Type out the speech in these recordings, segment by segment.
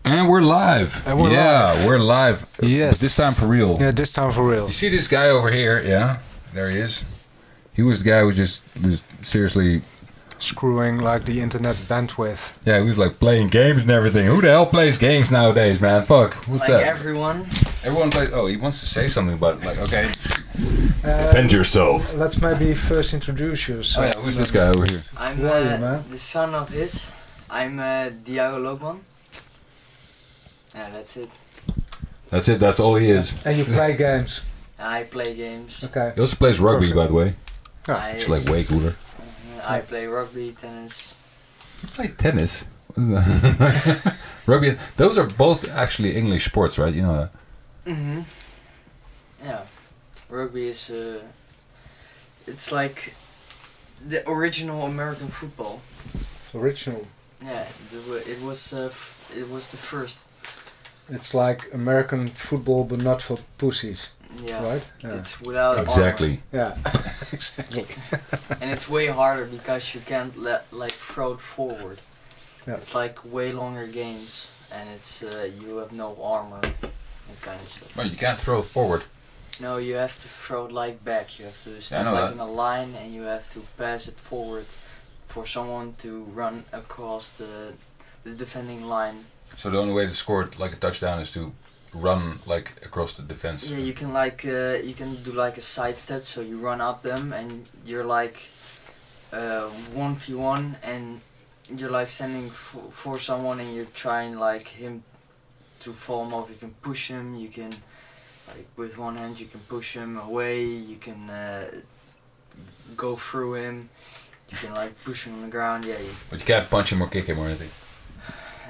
And we're live. We're live. Yes. But this time for real. Yeah, this time for real. You see this guy over here? Yeah, there he is. He was the guy who just was seriously screwing like the internet bandwidth. Yeah, he was like playing games and everything. Who the hell plays games nowadays, man? Fuck. What's like that? Everyone. Everyone plays. Oh, he wants to say something, but like, okay. Defend yourself. Let's maybe first introduce yourself. Oh yeah, who's this guy over here? I'm the son of his. I'm Diago Loopman. Yeah, that's it. That's it. That's all he is. And you play games. I play games. Okay. He also plays rugby, by the way. Oh. It's like way cooler. I play rugby, tennis. You play tennis? Rugby. Those are both actually English sports, right? You know that. Mhm. Yeah. Rugby is it's like the original American football. Original. Yeah, it was the first. It's like American football, but not for pussies. Yeah. Right? Yeah. It's without exactly. Armor. Yeah. Exactly. And it's way harder because you can't throw it forward. Yeah. It's like way longer games, and it's you have no armor and kind of stuff. Well, you can't throw it forward. No, you have to throw it like back. You have to stand in a line, and you have to pass it forward for someone to run across the defending line. So the only way to score like a touchdown is to run like across the defense. Yeah, you can you can do like a side step, so you run up them, and you're like 1v1, and you're like standing for someone, and you're trying like him to fall him off. You can push him. You can like with one hand you can push him away. You can go through him. You can like push him on the ground. Yeah. But you can't punch him or kick him or anything.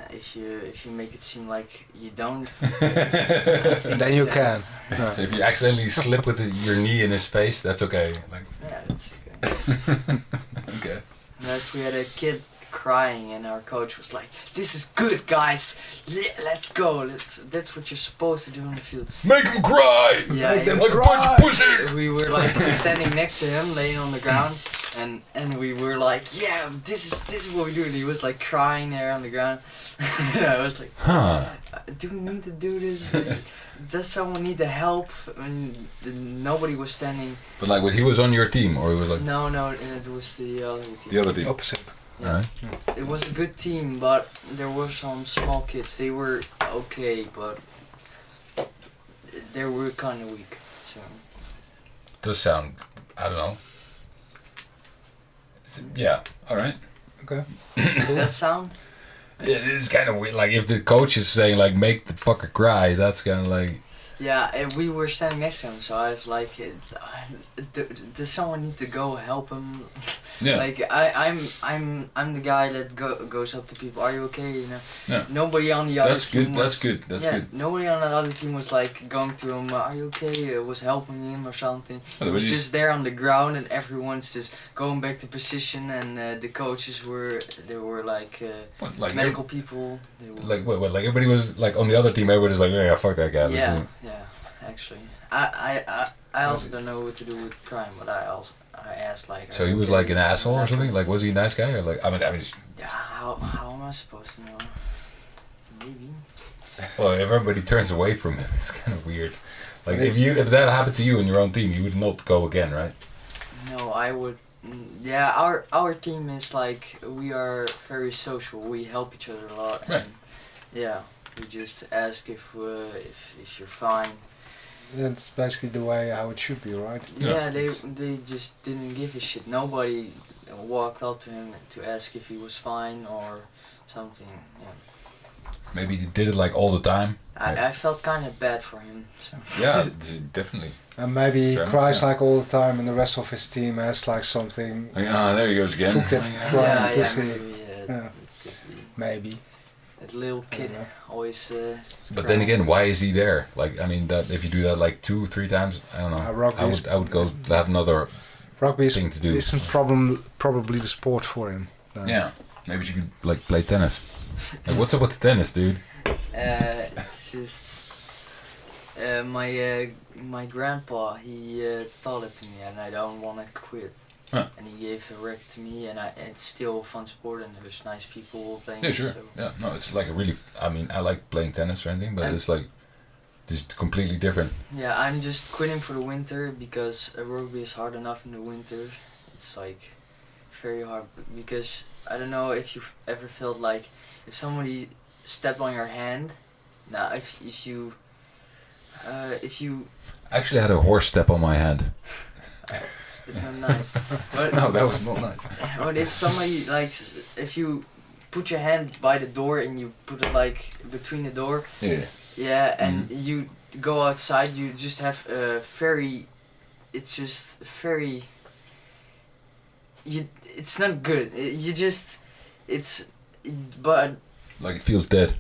If you make it seem like you don't, then you can. No. So if you accidentally slip with your knee in his face, that's okay. Like. Yeah, that's okay. Okay. Last we had a kid crying, and our coach was like, "This is good, guys. Let's go. That's what you're supposed to do on the field. Make him cry. Yeah, make them like a bunch of pussies." We were like standing next to him, laying on the ground, and we were like, "Yeah, this is what we do." And he was like crying there on the ground. I was like, "Do we need to do this? Does someone need the help?" I mean, nobody was standing. But like, he was on your team, or he was like. No, it was the other team. The other team. Opposite. Yeah. Right. It was a good team, but there were some small kids. They were okay, but they were kind of weak. So. Does sound, I don't know. Yeah. All right. Okay. Does sound? It's kind of weird. Like if the coach is saying like make the fucker cry, that's kind of like. Yeah, and we were standing next to him, so I was like, "Does someone need to go help him?" Yeah. Like I'm the guy that goes up to people. Are you okay? You know. Yeah. Nobody on the other team. That's good. That's good. Nobody on the other team was like going to him. Are you okay? Was helping him or something. Well, it was just there on the ground, and everyone's just going back to position. And the coaches were like medical people. They were like what? Like everybody was like on the other team. Everybody was like, yeah, fuck that guy. Yeah, actually, I also don't know what to do with crime, but I asked like. So he was like an asshole or something. Like, was he a nice guy or like? I mean. Yeah. How am I supposed to know? Maybe. Well, if everybody turns away from him, it's kind of weird. Like if that happened to you in your own team, you would not go again, right? No, I would. Yeah, our team is like we are very social. We help each other a lot. Right. And yeah. We just ask if you're fine. That's basically the way how it should be, right? Yeah, they just didn't give a shit. Nobody walked up to him to ask if he was fine or something. Yeah. Maybe he did it like all the time. I felt kind of bad for him. So. Yeah, definitely. And maybe he cries like all the time, and the rest of his team has like something. Like, there he goes again. Maybe. That little kid always. But then again, why is he there? Like, I mean, that if you do that like 2-3 times, I don't know. I would go have another thing to do. Isn't probably the sport for him. Yeah, maybe you could like play tennis. Like, what's up with the tennis, dude? It's just my grandpa. He taught it to me, and I don't want to quit. and he gave a racket to me, and it's still a fun sport, and there's nice people playing. Yeah, sure. So. Yeah, no, it's like a really. I mean, I like playing tennis or anything, but it's like just completely different. Yeah, I'm just quitting for the winter because rugby is hard enough in the winter. It's like very hard because I don't know if you've ever felt like if somebody stepped on your hand. Now, if you. I actually had a horse step on my hand. It's not nice. But no, that was not nice. But if somebody if you put your hand by the door and you put it like between the door. Yeah. Yeah, and you go outside, you just have a very. It's just very. It's not good. But. Like it feels dead.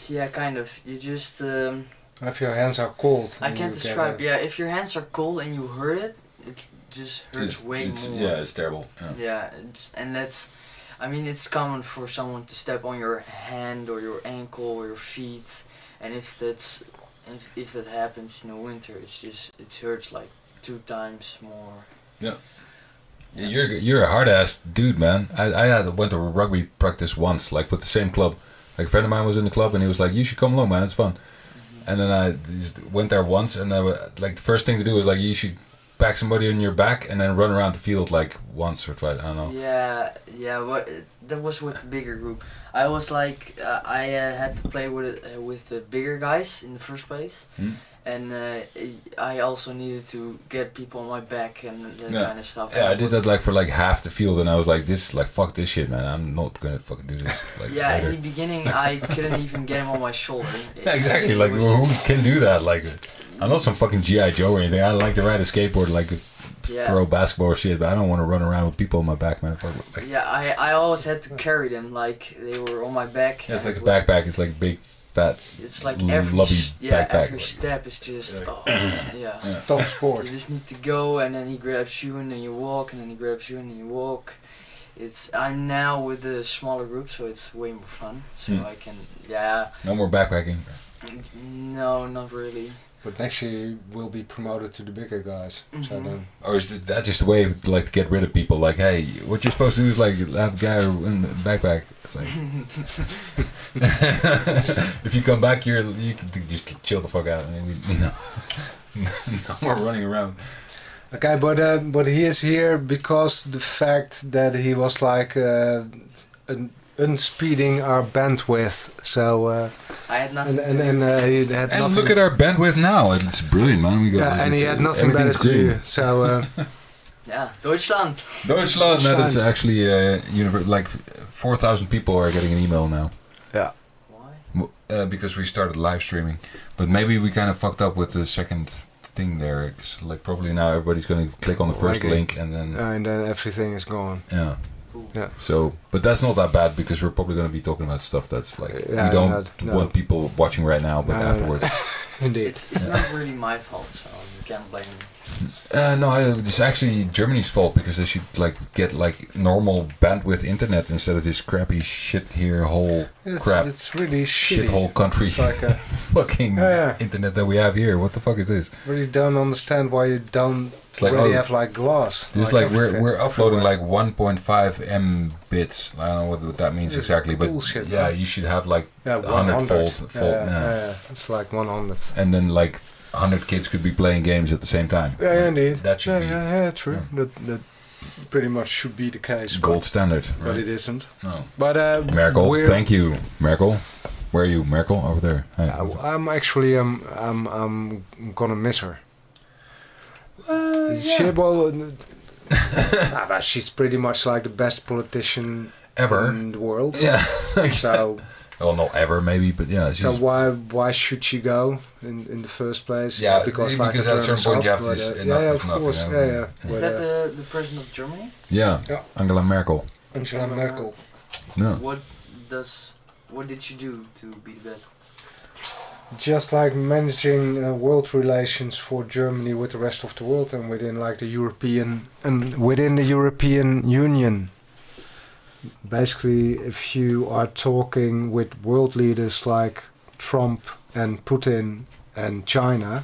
Yeah, kind of. You just. If your hands are cold. I can't describe. Yeah, if your hands are cold and you hurt it, it just hurts way more. Yeah, it's terrible. Yeah, and that's. I mean, it's common for someone to step on your hand or your ankle or your feet, and if that happens in the winter, it hurts like 2 times more. Yeah. You're a hard ass dude, man. I went to rugby practice once, like with the same club. Like a friend of mine was in the club and he was like, "You should come along, man. It's fun." And then I just went there once, and like the first thing to do was like you should pack somebody on your back and then run around the field like once or twice. I don't know. Yeah. What that was with the bigger group. I was like I had to play with the bigger guys in the first place, and I also needed to get people on my back and that kind of stuff. Yeah, I did that like for like half the field, and I was like, "This like fuck this shit, man. I'm not gonna fucking do this." Like, yeah, later. in the beginning I couldn't even get him on my shoulder. Yeah, exactly. Like who can do that? Like I'm not some fucking GI Joe or anything. I like to ride a skateboard, like throw basketball or shit, but I don't want to run around with people on my back, man. Like, yeah, I always had to carry them like they were on my back. Yeah, it's like a backpack. It's like big. It's like every every step is just tough sport. You just need to go, and then he grabs you, and then you walk, and then he grabs you, and then you walk. I'm now with the smaller group, so it's way more fun. So I can No more backpacking. No, not really. But next year you will be promoted to the bigger guys. So then. Or is that just a way like to get rid of people? Like, hey, what you're supposed to do is like have a guy in the backpack. Like, if you come back here, you can just chill the fuck out. I mean, no more running around. Okay, but he is here because the fact that he was like unspeeding our bandwidth. So I had nothing. And he had and nothing. Look at our bandwidth now. It's brilliant, man. We got. And he had nothing better to do. So. Yeah, Deutschland. Deutschland. That is actually like 4,000 people are getting an email now. Yeah. Why? Because we started live streaming, but maybe we kind of fucked up with the second thing there. Cause like probably now everybody's going to click on the first link and then everything is gone. Yeah. Cool. Yeah. So, but that's not that bad because we're probably going to be talking about stuff that's like we don't want people watching right now, but afterwards. Indeed. It's not really my fault, so you can't blame me. No, it's actually Germany's fault because they should like get like normal bandwidth internet instead of this crappy shit here crap. It's really shithole country like a fucking internet that we have here. What the fuck is this? Really don't understand why you don't like, really have like glass. It's like we're uploading like 1.5 Mbits. I don't know what that means exactly, but bullshit, yeah, you should have like 100 fold. Yeah, it's like 100. And then like 100 kids could be playing games at the same time. Yeah, indeed. That should be. Yeah, true. Yeah. That pretty much should be the case. Gold standard. Right? But it isn't. No. But Merkel, thank you, Merkel. Where are you, Merkel? Over there. Hey. I'm actually I'm gonna miss her. She's pretty much like the best politician ever in the world. Yeah. So. Well, not ever, maybe, but yeah. So why should she go in the first place? Yeah, because at a certain point you have to just of course. Yeah. Is that the president of Germany? Yeah. Angela Merkel. Angela Merkel. No. What did she do to be the best? Just like managing world relations for Germany with the rest of the world and within like the European Union. Basically, if you are talking with world leaders like Trump and Putin and China,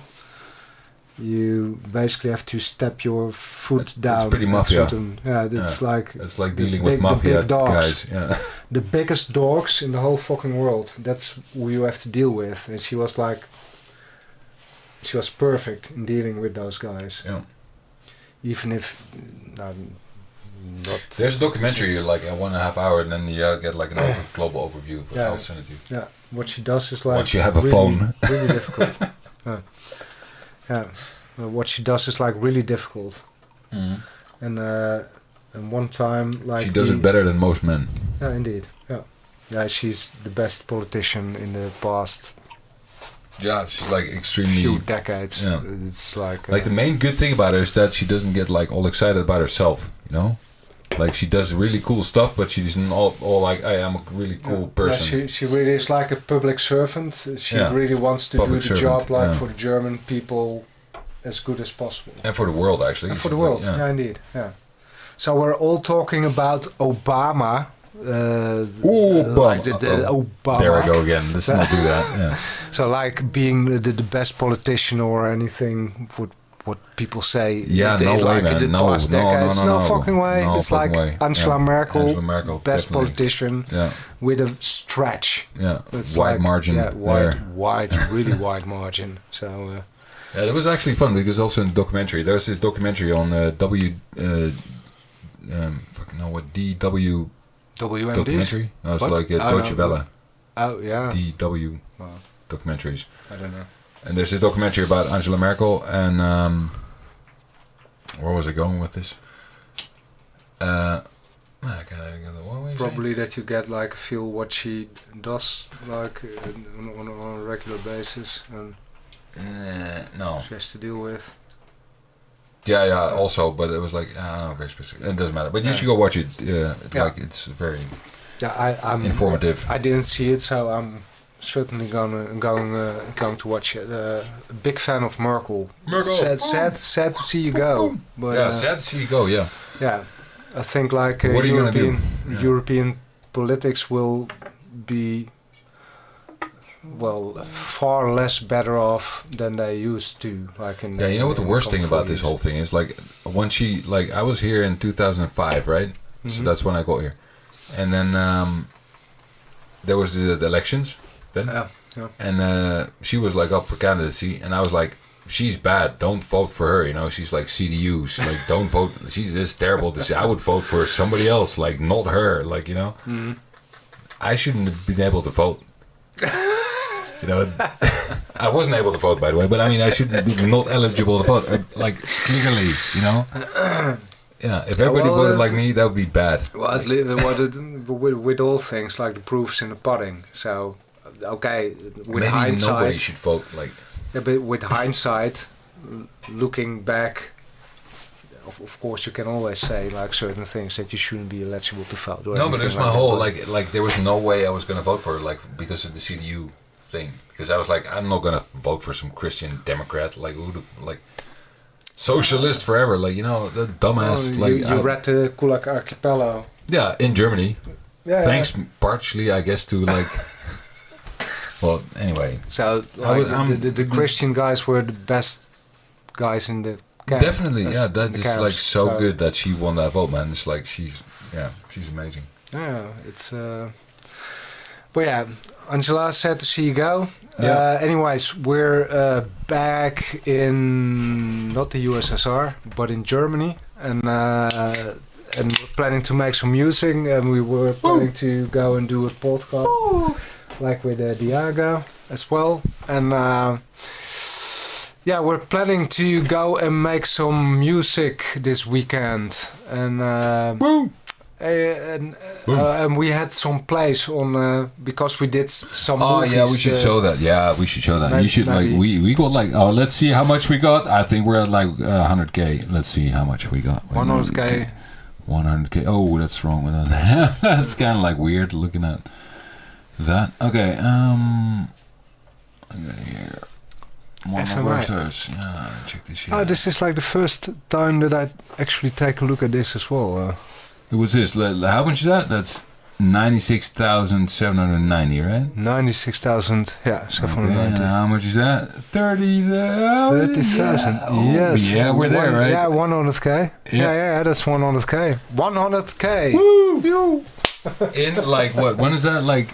you basically have to step your foot down. It's pretty at mafia. It's like It's like this dealing with big- the mafia big dogs. guys. Yeah. the biggest dogs in the whole fucking world. That's who you have to deal with. And she was perfect in dealing with those guys. Yeah. Even if not. There's a documentary like a 1.5 hour, and then you get like an global overview. But Yeah. I'll send it to you. Yeah, what she does is like Once you have a really, phone. really difficult. Yeah, what she does is like really difficult. And one time, like She does it better than most men. Yeah, indeed. Yeah, she's the best politician in the past Yeah, she's like extremely. few decades. Yeah. It's like Like the main good thing about her is that she doesn't get like all excited about herself, you know. Like she does really cool stuff, but she's not all like, "Hey, I'm a really cool person." Yeah, she really is like a public servant. She Yeah. really wants to Public do the servant, job like yeah. for the German people as good as possible. And for the world, actually. And for the She's world, like, yeah, indeed. Yeah. So we're all talking about Obama. Obama. Like the Obama. There I go again. Let's not do that. Yeah. So like being the best politician or anything, what people say. Yeah, no is way, like man. in the No, past no, no, decades. no, no. Fucking way. No It's fucking like way. Angela Yeah. Merkel, Angela Merkel, best definitely. politician Yeah. with a stretch. Yeah. It's Wide like, margin. Yeah, there. wide, really wide margin. So. Yeah, that was actually fun because also in the documentary, there's this documentary on fucking know what DW WMD? documentary. No, it's What? like Oh, Deutsche no. Welle. Oh yeah. DW Wow. documentaries. I don't know. And there's this documentary about Angela Merkel and where was I going with this? I gotta, what were you Probably that you get like feel what she does like on a regular basis and saying? No. she has to deal with. Yeah, also, but it was like, I don't know, very specific. It doesn't matter. But you should go watch it. Like, it's very Yeah, I'm informative. I didn't see it, so I'm certainly going to watch it. A big fan of Merkel. Merkel. Sad to see you go. But Yeah, sad to see you go, yeah. yeah, I think like What are you gonna do? Yeah. European politics will be far less better off than they used to. Like in Yeah, you know what the worst thing about this years. whole thing is? Like, when she, like, I was here in 2005, right? So Mhm. that's when I got here. And then there was the elections then. Yeah. And she was, like, up for candidacy. And I was like, she's bad. Don't vote for her, you know? She's, like, CDU. She's like, don't vote. She's this terrible. I would vote for somebody else, like, not her. Like, you know? Mhm. I shouldn't have been able to vote. You know, I wasn't able to vote, by the way, but I mean, I should be not eligible to vote. Like, clearly, you know? Yeah, if everybody voted like me, that would be bad. Well, with all things, like the proof's in the pudding. So, okay, with Maybe nobody hindsight, should vote, like... yeah, but with hindsight, looking back, of course, you can always say like certain things that you shouldn't be eligible to vote. Or No, but anything there's like my that, whole, but- like there was no way I was going to vote for her, like, because of the CDU thing. Because I was like, I'm not going to vote for some Christian Democrat, like, socialist forever, like, you know, the dumbass, Oh, like... you read the Kulak Archipelago. Yeah, in Germany. Yeah. Thanks, partially, I guess, to, like... Well, anyway. So like, the Christian guys were the best guys in the camp. Definitely, yeah, that the is camps, like so good that she won that vote, man. It's like she's amazing. Yeah, it's but yeah, Angela, sad to see you go. Yeah. Anyways, we're back in not the USSR but in Germany, and we're planning to make some music, and we were planning to go and do a podcast like with Diago as well, and yeah, we're planning to go and make some music this weekend, and and we had some plays on because we did some movies. Yeah, we should show that. Yeah, we should show that. maybe- You should like we got like let's see how much we got. I think we're at like 100K. Let's see how much we got. 100K. 100K. Oh, that's wrong with that. That's kind of like weird looking at that. Okay. I got here. Rockstars. Yeah, check this shit. Oh, this is like the first time that I actually take a look at this as well. It was this. How much is that? That's 96,790, right? 96,000, yeah, 790. Okay, how much is that? 30,000. Yes. Yeah, we're there, right? Yeah, 100k. Yeah, that's 100k. 100k. Woo! In like what? When is that? Like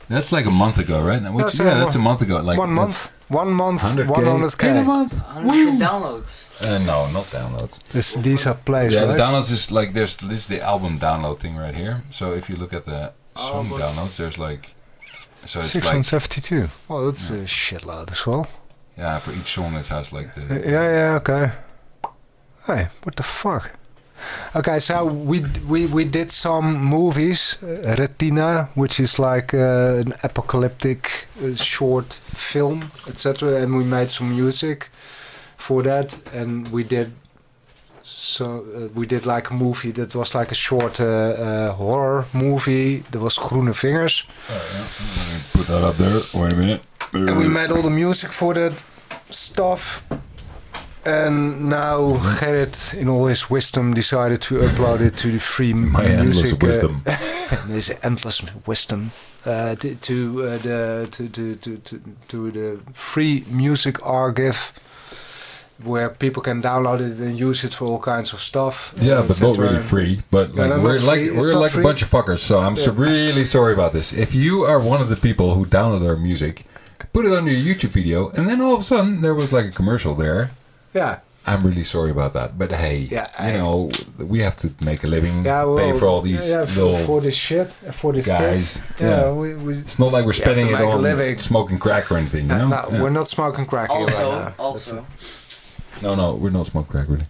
that's like a month ago, right? That's a month ago. Like 1 month. 1 month. 100k. In a month. 100 downloads. No, not downloads. These are plays, Yeah, right? the downloads is like this is the album download thing right here. So if you look at the song downloads, there's like so it's 672. Well, that's a shitload as well. Yeah, for each song it has like the Okay. Hey, what the fuck? Okay, so we did some movies, Retina, which is like an apocalyptic short film, etc. And we made some music for that, and we did like a movie that was like a short horror movie. That was Groene Vingers. Oh, yeah. Let me put that up there. Wait a minute. And we made all the music for that stuff. And now Gerrit, in all his wisdom, decided to upload it to the free My music. endless wisdom. His endless wisdom to the free music archive, where people can download it and use it for all kinds of stuff. Yeah, but not really free. But like we're like a bunch of fuckers. So I'm really sorry about this. If you are one of the people who download our music, put it on your YouTube video, and then all of a sudden there was like a commercial there. Yeah. I'm really sorry about that, but hey, you know, we have to make a living, pay for all these for this shit, for this guys. Kids. Yeah, we it's not like we're spending it on smoking crack or anything, you know? No, we're not smoking crack right now. Also. No, we're not smoking crack, really.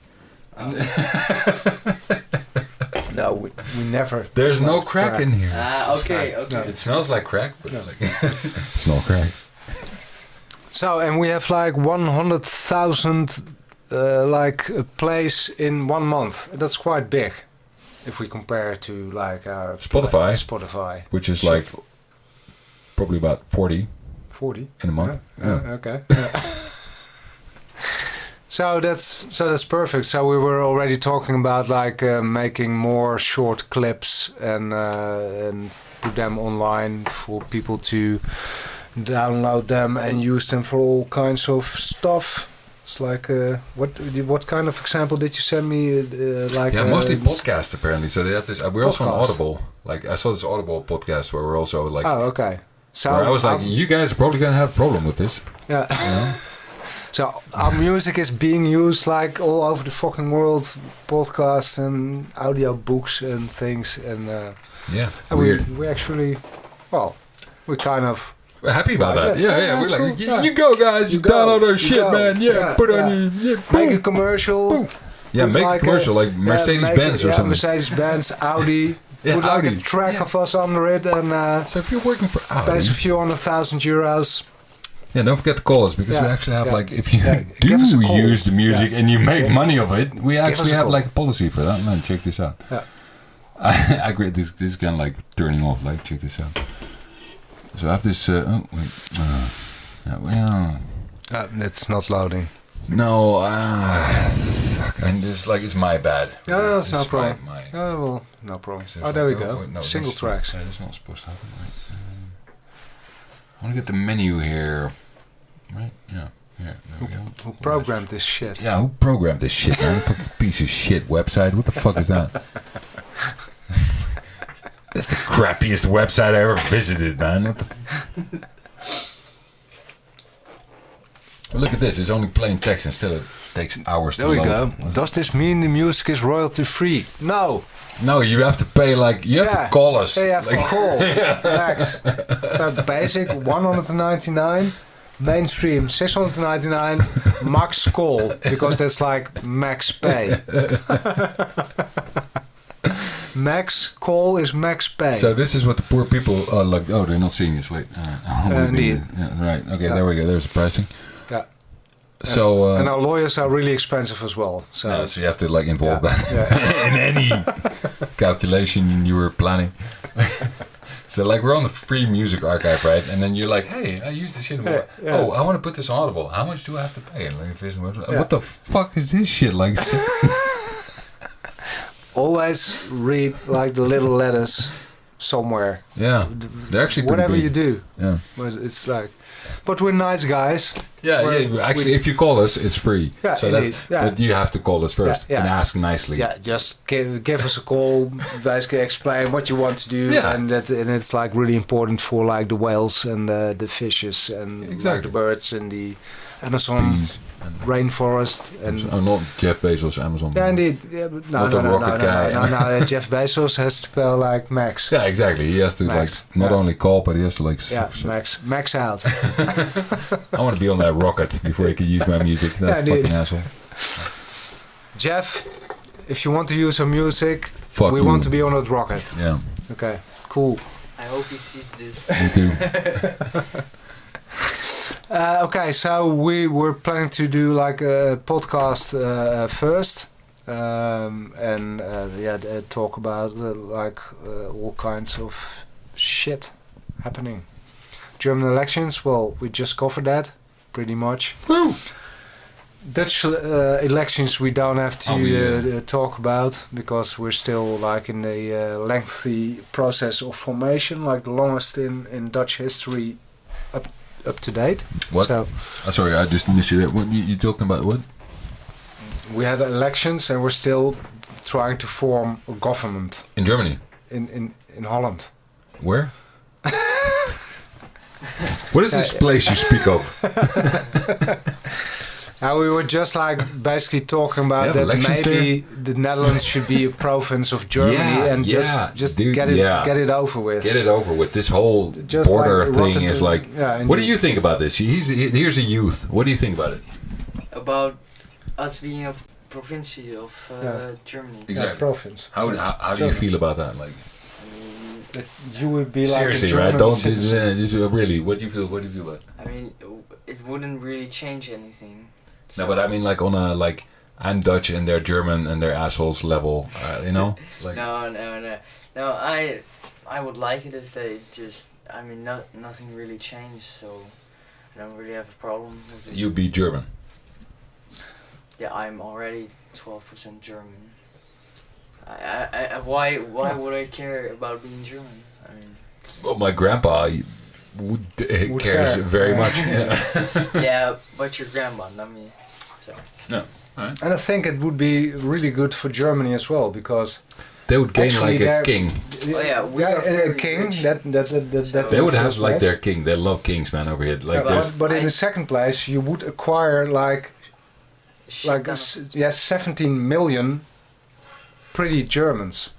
No, we never. There's no crack in here. Okay. No, it smells like crack, but like it's not crack. So, and we have like 100,000 plays in 1 month. That's quite big if we compare to like our Spotify, which is like probably about 40 in a month. Okay. So that's perfect. So we were already talking about like making more short clips and put them online for people to download them and use them for all kinds of stuff. It's like what kind of example did you send me? Mostly podcasts apparently. So they have this. We're also on Audible. Like I saw this Audible podcast where we're also like. Oh, okay. So I was like, you guys are probably gonna have a problem with this. Yeah. You know? So our music is being used like all over the fucking world, podcasts and audio books and things, and and we actually, well, we kind of. We're happy about that. Yeah. We're like, cool. you go, guys. You download our shit, man. Yeah, put on your. Make a commercial. Boom. Yeah, make like a commercial like Mercedes-Benz or something. Mercedes-Benz, Audi. Put like a track of us under it, and so if you're working for Audi, pays a few €100,000. Yeah, don't forget to call us because we actually have like if you do use the music and you make money of it, we actually have like a policy for that. Man, check this out. Yeah. I agree. This is kind of like turning off. Like, check this out. So I have this. It's not loading. No, fuck, and it's like it's my bad. No, that's no problem. Well, no problem. Oh, there we go. No, single tracks. That's not supposed to happen, right? I want to get the menu here. Right? Yeah. There we go. Who programmed this shit? Yeah, who programmed this shit, man? Fucking piece of shit website. What the fuck is that? That's the crappiest website I ever visited, man. What the Look at this. It's only plain text and still it takes hours to load. There we go. Does this mean the music is royalty free? No. No, you have to pay you have to call us. Yeah, you have to call. Max. So basic 199, mainstream 699, max call because that's like max pay. Max call is max pay. So this is what the poor people like. Oh, they're not seeing this. Wait. Indeed. Yeah, right. Okay. There we go. There's the pricing. Yeah. So and our lawyers are really expensive as well. So so you have to like involve that in any calculation you were planning. So like we're on the free music archive, right? And then you're like, hey, I use this shit. Oh, I want to put this on Audible. How much do I have to pay? Like, what the fuck is this shit? Like, always read like the little letters somewhere. Yeah, they're actually pretty whatever big. you do. Yeah. But it's like, but we're nice guys. Yeah, actually, if you call us, it's free. Yeah, so indeed, that's. But you have to call us first and ask nicely. Yeah, just give us a call. Basically, explain what you want to do, and it's like really important for like the whales and the fishes and like the birds and the Amazon Bees. rainforest and. Oh, not Jeff Bezos, Amazon. Yeah, indeed. Yeah, but no, Not the rocket guy. No. Jeff Bezos has to spell like Max. Yeah, exactly. He has to Max. like not only call, but he has to like. Max out. I want to be on that rocket before he can use my music. That fucking asshole. Jeff, if you want to use our music, Fuck we you. want to be on that rocket. Yeah. Okay. Cool. I hope he sees this. Me too. Okay, so we were planning to do like a podcast first, and talk about all kinds of shit happening. German elections, well, we just covered that pretty much. Woo! Dutch elections we don't have to talk about because we're still like in the lengthy process of formation, like the longest in Dutch history up to date. What? So Sorry, I just missed you there. What you talking about? What? we had elections and we're still trying to form a government In Germany. in Holland. Where? What is this place you speak of? We were just like basically talking about that maybe the Netherlands should be a province of Germany and just dude, get it over with. Get it over with. This whole Just border like thing Rotterdam. is like. Yeah, what do you think about this? Here's a youth. What do you think about it? About us being a province of Germany. Exactly. Yeah, province. How do you feel about that? Like I mean, That you would be like seriously, a German right? Don't citizen. really. What do you feel? What do you feel about it? I mean, it wouldn't really change anything. No, but I mean, like on a like, I'm Dutch and they're German and they're assholes level, you know? Like, No. I would like it if they just. I mean, nothing really changed, so I don't really have a problem with it. you be German. Yeah, I'm already 12% German. Why would I care about being German? I mean. Well, my grandpa cares care. very much. Yeah, but your grandma, not me. So. No. Right. And I think it would be really good for Germany as well because They would gain actually like a king. Oh yeah, we are a very king. rich. That They would have first like place. their king. They love kings, man, over here. Like there's but in the second place, you would acquire like Shit ton of- 17 million pretty Germans.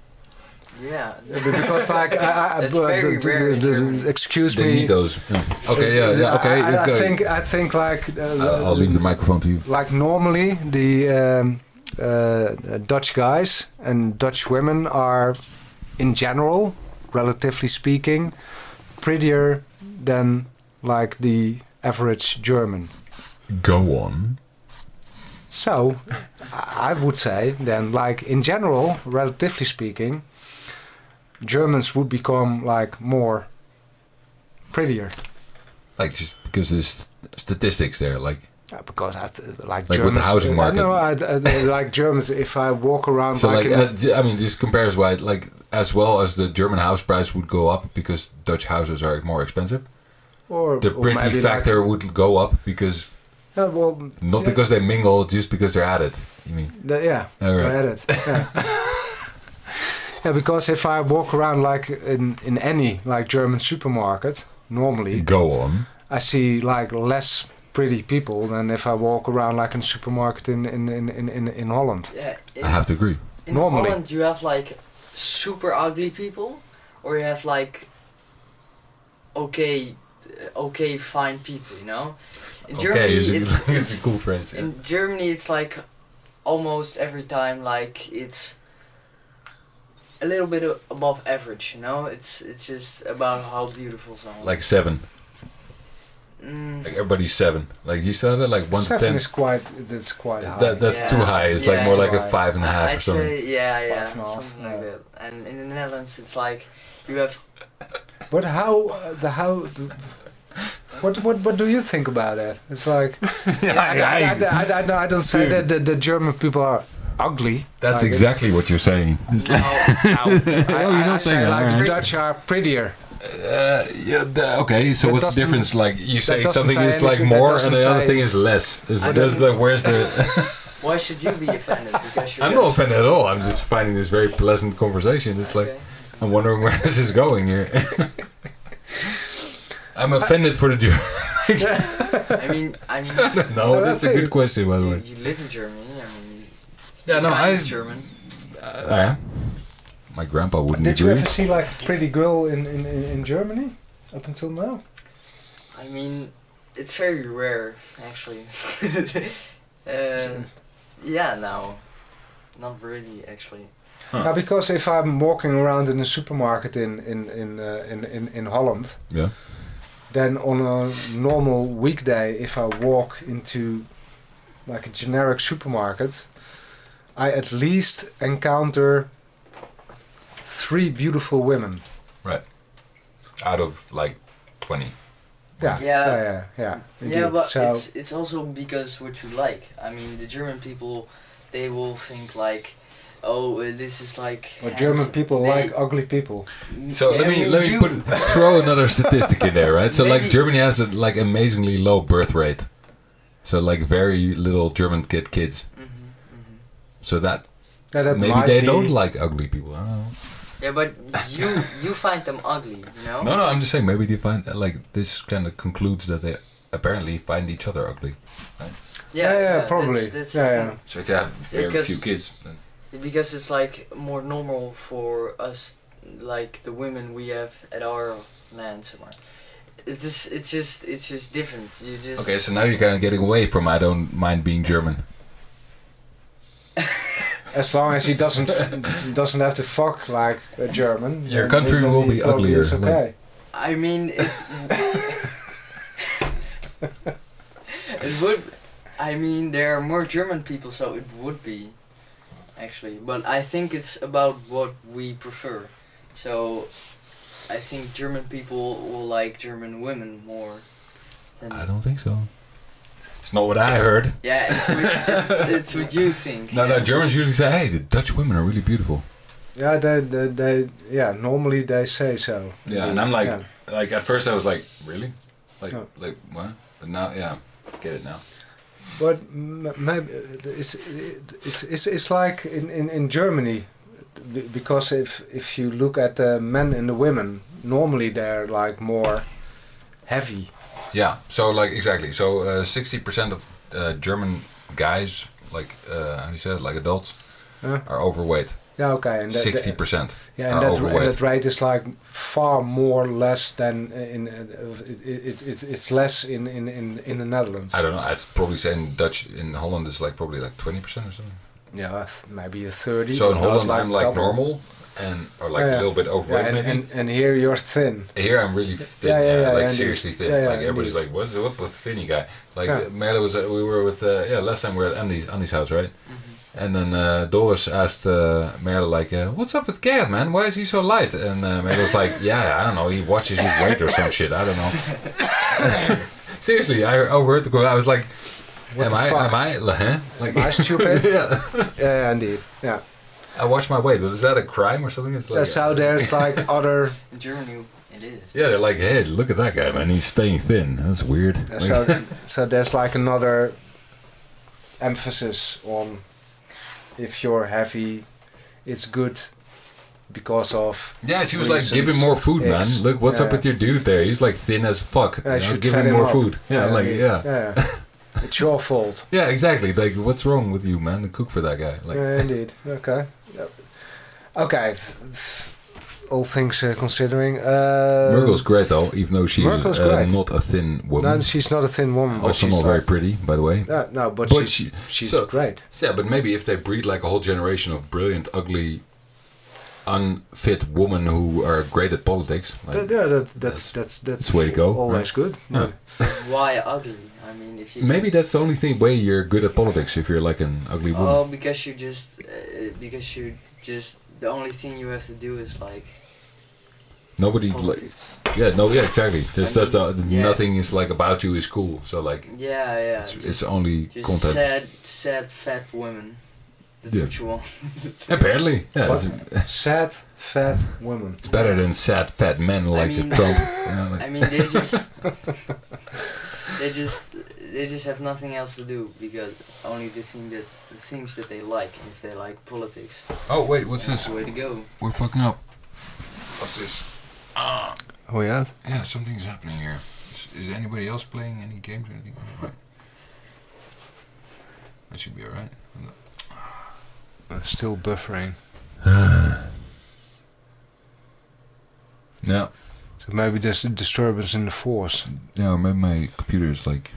Yeah. Because like That's very rare in Germany. excuse they me. need those. Okay, yeah, okay. I think like I'll leave the microphone to you. like normally the Dutch guys and Dutch women are in general, relatively speaking, prettier than like the average German. Go on. So I would say then like in general, relatively speaking, Germans would become like more prettier. Like just because there's statistics there, like Because like with Germans, the housing market. No, like Germans. If I walk around so like, I mean, this compares why like as well as the German house price would go up because Dutch houses are more expensive. The or pretty maybe factor like, would go up because not because they mingle, just because they're at it. You mean? All right. All right. It. Yeah. Yeah, because if I walk around like in any like German supermarket, normally Go on. I see like less pretty people than if I walk around like in a supermarket in Holland. Yeah. I have to agree. In Normally. Holland, you have like super ugly people, or you have like okay, fine people. You know. In Germany, it's a cool phrase. Yeah. In Germany, it's like almost every time like it's a little bit above average. You know, it's just about how beautiful someone. Like 7. Mm, Like everybody's 7. Like you said that, like 1 to 7 10. is quite high. That's Yeah. too high. It's like Yeah. more like a Right. 5.5 or I'd something. say yeah, 5.5, something like yeah. that. And in the Netherlands, it's like you have. But what do you think about that? It's like I don't say that the German people are ugly. That's like exactly what you're saying. It's like, I not say saying that, like the right? Dutch are prettier. okay, so That what's the doesn't- difference? Like you say doesn't something say is like anything, that more and doesn't the other say- thing is less. I That's don't- where's the... Why should you be offended? Because you're I'm not offended at all. I'm just finding this very pleasant conversation. It's like, Okay. I'm wondering where this is going here. I'm offended for the German. I mean, No, that's a good question, by the way. you live in Germany. I mean, Yeah, no, I'm German. I am. My grandpa wouldn't Did you agree. ever see like a pretty girl in Germany up until now? I mean, it's very rare, actually. Yeah, no, not really, actually. Huh. Now, because if I'm walking around in a supermarket in Holland, Yeah. then on a normal weekday, if I walk into like a generic supermarket, I at least encounter 3 beautiful women. Out of like 20. Yeah, Yeah. yeah. Yeah, indeed. but So, it's also because what you like. I mean, the German people, they will think like, oh, this is like. but German handsome. people They- like ugly people. So Yeah, I mean, let me you- throw another statistic in there, right? So like Maybe- Germany has a like amazingly low birth rate. So like very little German kids. Mhm, mhm. So that Yeah, that maybe might they be- don't like ugly people. I don't know. Yeah, but you find them ugly, you know? No, I'm just saying maybe they find like this kind of concludes that they apparently find each other ugly. Yeah, probably. That's Yeah, the yeah. thing. So if you have very Because- few kids, then Because it's like more normal for us, like the women we have at our land somewhere. It's just different. You just okay. So now you're kind of getting away from I don't mind being German. As long as he doesn't have to fuck like a German, Your then- country then will he be totally uglier, is okay. I mean it. It would. I mean there are more German people, so it would be. Actually, but I think it's about what we prefer. So, I think German people will like German women more. Than I don't think so. It's not what I heard. Yeah, it's what you think. No, yeah. Germans usually say, "Hey, the Dutch women are really beautiful." Yeah, they normally they say so. Yeah, and indeed. I'm like, Yeah. like at first I was like, really, like, No. like what? But now, yeah, get it now. But maybe it's like in Germany, because if you look at the men and the women, normally they're like more heavy. Yeah. So like exactly. So 60% of German guys, like how do you say it, like adults, are overweight. Yeah, okay, and 60%. yeah, are and overweight. that rate is like far more less than it's less in the Netherlands. I don't know. I'd probably say in Dutch in Holland is like probably like 20% or something. Yeah, maybe a 30. So in but not Holland I'm like double. normal or like Yeah, a little bit Yeah, overweight maybe. and here you're thin. Here I'm really thin, Yeah, like indeed. seriously thin. Yeah, like everybody's indeed. like, what's up with thinny guy? Like Yeah. Merle was, we were with, last time we were at Andy's house, right? Mhm. And then Doris asked Merle like, what's up with Gerrit, man? Why is he so light? And Merle was like, yeah, I don't know, he watches his weight or some shit, I don't know. Seriously, I overheard the call. I was like, What the fuck? am I, huh? Like, Am I stupid? yeah. Yeah, indeed. Yeah. I watch my weight. Is that a crime or something? It's like, So there's like other. In Germany, it is. yeah, they're like, hey, look at that guy, man. He's staying thin. That's weird. So there's like another emphasis on if you're heavy, it's good because of. Yeah, she was like, reasons. give him more food, man. X. Look, what's up Yeah. with your dude there? He's like thin as fuck. I You know, should give fed him more up. food. Yeah, like, yeah. Yeah. It's your fault. Yeah, exactly. Like, what's wrong with you, man? Cook for that guy. Like, Yeah, indeed. Okay. Yep. Okay. All things considering. Merkel's great though, even though she's Merkel's great. not a thin woman. No, she's not a thin woman. But Also she's not very pretty, by the way. Yeah, no, but, But she's so- great. Yeah, but maybe if they breed like a whole generation of brilliant, ugly, unfit women who are great at politics, like, Yeah, that's the way to go, Always good. Yeah. Why ugly? I mean, if you maybe that's the only way you're good at politics if you're like an ugly woman. Oh, because you just the only thing you have to do is like Nobody like, politics. yeah, exactly. There's I mean, that yeah. nothing is like about you is cool. So like, Yeah, it's only just content. sad fat women. That's what you want. Apparently, yeah. Sad, fat woman. It's better than sad fat men like Trump. I mean, they just have nothing else to do because only the things that they like. If they like politics. Oh wait, what's that's this? the way to go. We're fucking up. What's this? Oh yeah. Yeah, something's happening here. Is anybody else playing any games or anything? Right. That should be alright. Still buffering. Yeah. So maybe there's a disturbance in the force. Yeah, maybe my computer is like.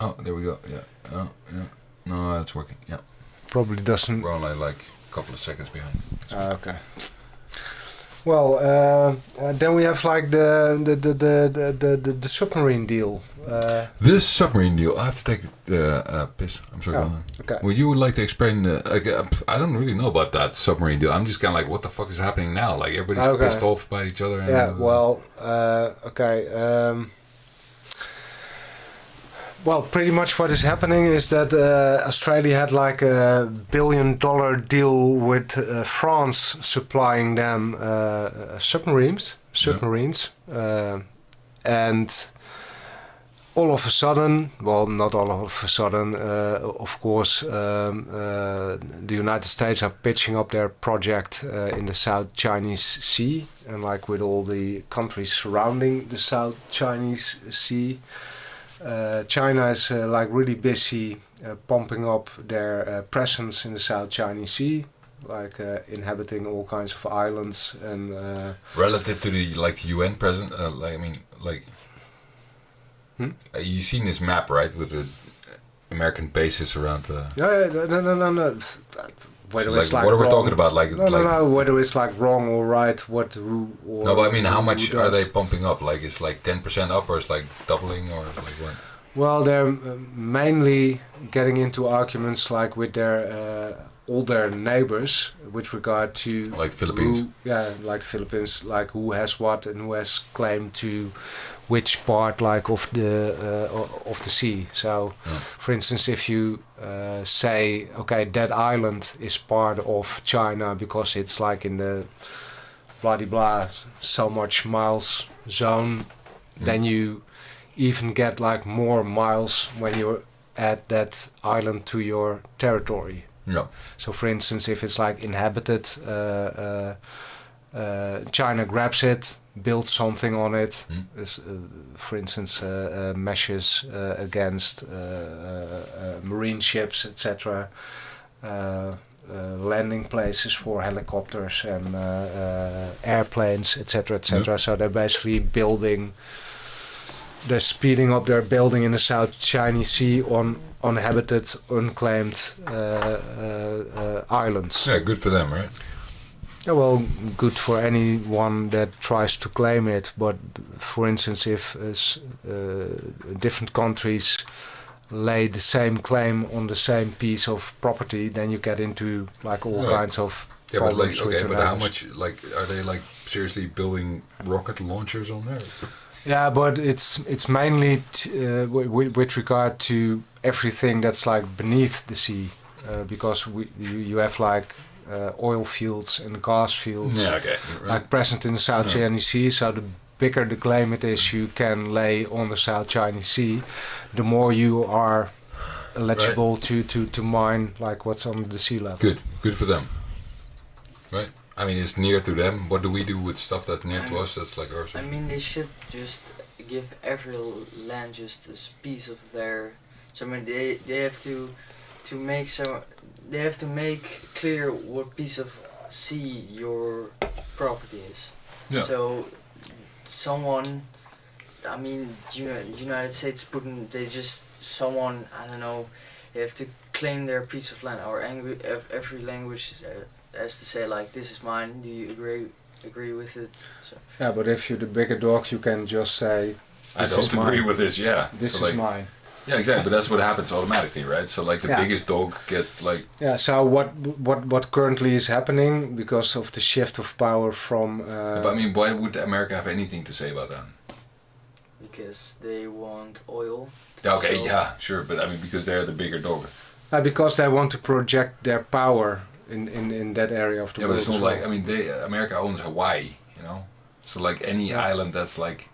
Oh, there we go. Yeah. Oh, yeah. No, it's working. Yeah. Probably doesn't. We're only like a couple of seconds behind. Okay. Well, then we have like the submarine deal. This submarine deal, I have to take the piss. I'm sorry. Oh, okay. Would you like to explain? I don't really know about that submarine deal. I'm just kind of like, what the fuck is happening now? Like everybody's pissed off by each other. And, yeah. Well. Okay. Well, pretty much what is happening is that Australia had like a $1 billion deal with France supplying them submarines, and all of a sudden, well, not all of a sudden, of course, the United States are pitching up their project in the South Chinese Sea, and like with all the countries surrounding the South Chinese Sea. China is like really busy pumping up their presence in the South Chinese Sea, like inhabiting all kinds of islands and. Relative to the like UN present, like I mean, like. You've seen this map, right, with the American bases around the. Yeah, no. Whether so, it's like like what are we wrong, talking about? Like, no. Whether it's like wrong or right, who. Or no, but I mean, how much are they pumping up? Like, it's like 10% up, or it's like doubling, or like what? Well, they're mainly getting into arguments like with their all their neighbors with regard to like the Philippines. Like the Philippines, like who has what and who has claim to which part like of the sea. So, for instance, if you say, okay, that island is part of China because it's like in the blah blah so much miles zone, then you even get like more miles when you add that island to your territory. Yeah. So, for instance, if it's like inhabited, China grabs it, builds something on it. For instance, meshes against marine ships, etc. Landing places for helicopters and airplanes, etc., etc. So they're basically building. They're speeding up their building in the South Chinese Sea on uninhabited, unclaimed islands. Yeah, good for them, right? Yeah, well, good for anyone that tries to claim it. But for instance, if different countries lay the same claim on the same piece of property, then you get into like all kinds of problems. But like, okay, but how much? Like, are they like seriously building rocket launchers on there? Yeah, but it's mainly with regard to everything that's like beneath the sea, because you have like oil fields and gas fields, like present in the South Chinese Sea. So the bigger the claim it is you can lay on the South Chinese Sea, the more you are eligible to mine like what's under the sea level. Good for them, right? I mean, it's near to them. What do we do with stuff that's near to us? That's like ours. I mean, they should just give every land just a piece of their. So I mean, they have to make so they have to make clear what piece of sea your property is. Yeah. So someone, I mean, United States someone, I don't know, they have to claim their piece of land, or every language has to say like, this is mine. Do you agree with it? So. Yeah, but if you're the bigger dog, you can just say, I don't agree with this. Yeah, this so is like, mine. Yeah, exactly. But that's what happens automatically, right? So like the biggest dog gets like. Yeah. So what currently is happening because of the shift of power from. But I mean, why would America have anything to say about that? Because they want oil. Yeah. Okay. Yeah. Sure. But I mean, because they're the bigger dog. Because they want to project their power in that area of the Yeah, but world. it's not as well. like, I mean, America owns Hawaii, you know? So like any island that's like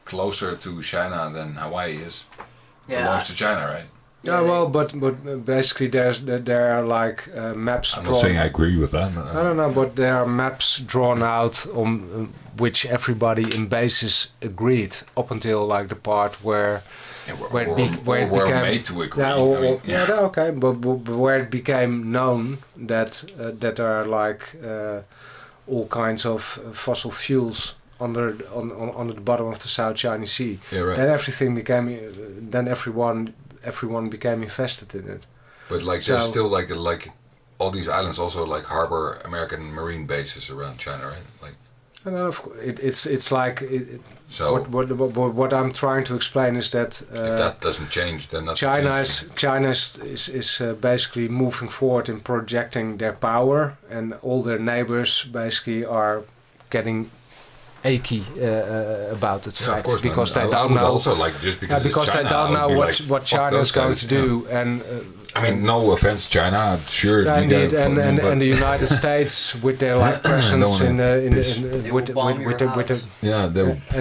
closer to China than Hawaii is, belongs to China, right? Yeah, well, but basically there are like maps I'm drawn. not saying I agree with that. No, but there are maps drawn out on which everybody in bases agreed up until like the part where it became made to agree. Yeah, I mean, okay, but where it became known that that there are like all kinds of fossil fuels under the bottom of the South China Sea. Yeah, right. Then everything became then everyone became invested in it. But like there's still like all these islands also like harbor American marine bases around China, right? Like, And then of course, it's like so what I'm trying to explain is that if that doesn't change, then that's China is basically moving forward in projecting their power, and all their neighbors basically are getting achy about the fact because they don't know. Also, like just because it's China, they don't know what China is going to do, and I mean, no offense, China. I'm sure. Yeah, indeed, and the United States with their like presence and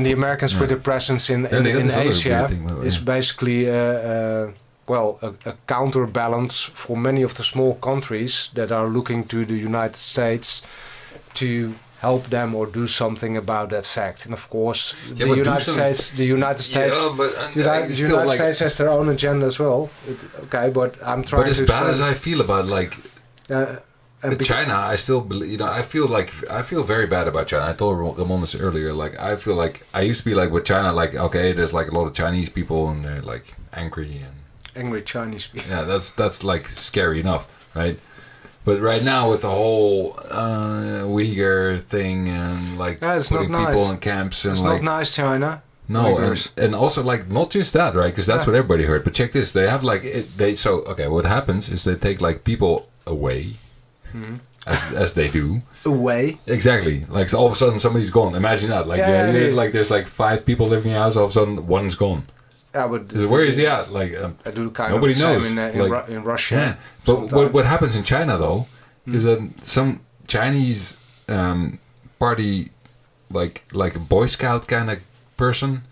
the Americans with their presence in Asia is basically a counterbalance for many of the small countries that are looking to the United States to help them or do something about that fact. And of course, the United States has their own agenda as well. But I'm trying to. But as bad as I feel about China, I still believe. I feel very bad about China. I told Ramon this earlier. Like I feel like I used to be like with China. Like okay, there's like a lot of Chinese people and they're like angry Chinese people. Yeah, that's like scary enough, right? But right now with the whole Uyghur thing and like putting people in camps and it's like not nice, China. No, and also like not just that, right? Because that's what everybody heard. But check this: they have like what happens is they take like people away, as they do. Away. Exactly. Like so all of a sudden somebody's gone. Imagine that. Like like there's like 5 people living in your house. All of a sudden one's gone. Yeah, but where is he at? Like I do kind nobody of the knows. same in Russia. Yeah. But what happens in China though is that some Chinese party, like a Boy Scout kind of person,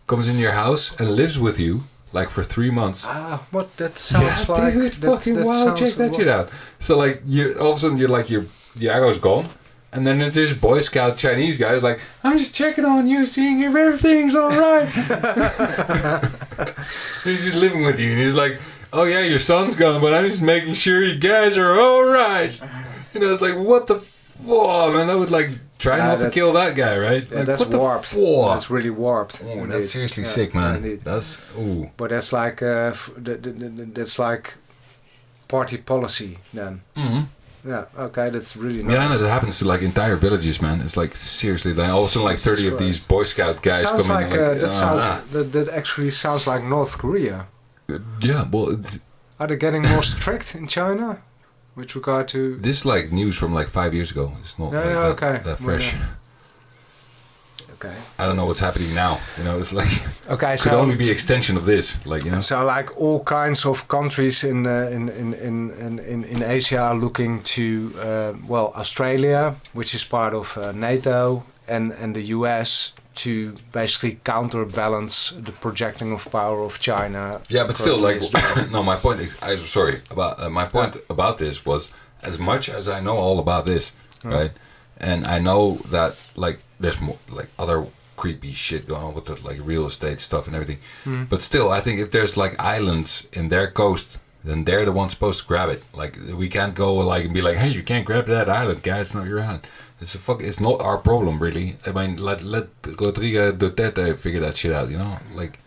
comes in your house and lives with you like for 3 months. What that sounds like? Dude, fucking wow! Check that shit out. So like you, all of a sudden you're like your Diago's gone. And then there's this Boy Scout Chinese guy who's like, I'm just checking on you, seeing if everything's alright. He's just living with you, and he's like, oh yeah, your son's gone, but I'm just making sure you guys are alright. And I was like, what the fuck, man? I would like try not to kill that guy, right? Yeah, like, that's warped. That's really warped. Oh, that's seriously sick, man. Indeed. That's But that's like that's like party policy then. Mm-hmm. Yeah, okay, that's really nice. Yeah, no, that happens to like entire villages, man. It's like seriously, then also like 30 of these Boy Scout guys sounds coming. Like, that actually sounds like North Korea. Yeah, well, are they getting more strict in China with regard to this? Like news from like 5 years ago. It's not that fresh. Okay. I don't know what's happening now. You know, it's like okay, could only be extension of this. Like you know. So like all kinds of countries in Asia are looking to Australia, which is part of NATO, and the US to basically counterbalance the projecting of power of China. Yeah, but still, like no. My point is, my point about this was as much as I know all about this, right? And I know that like there's more like other creepy shit going on with the like real estate stuff and everything. But still, I think if there's like islands in their coast, then they're the ones supposed to grab it. Like we can't go like and be like, hey, you can't grab that island, guy. It's not your island. It's not our problem really. I mean, let Rodrigo Duterte figure that shit out. You know, like.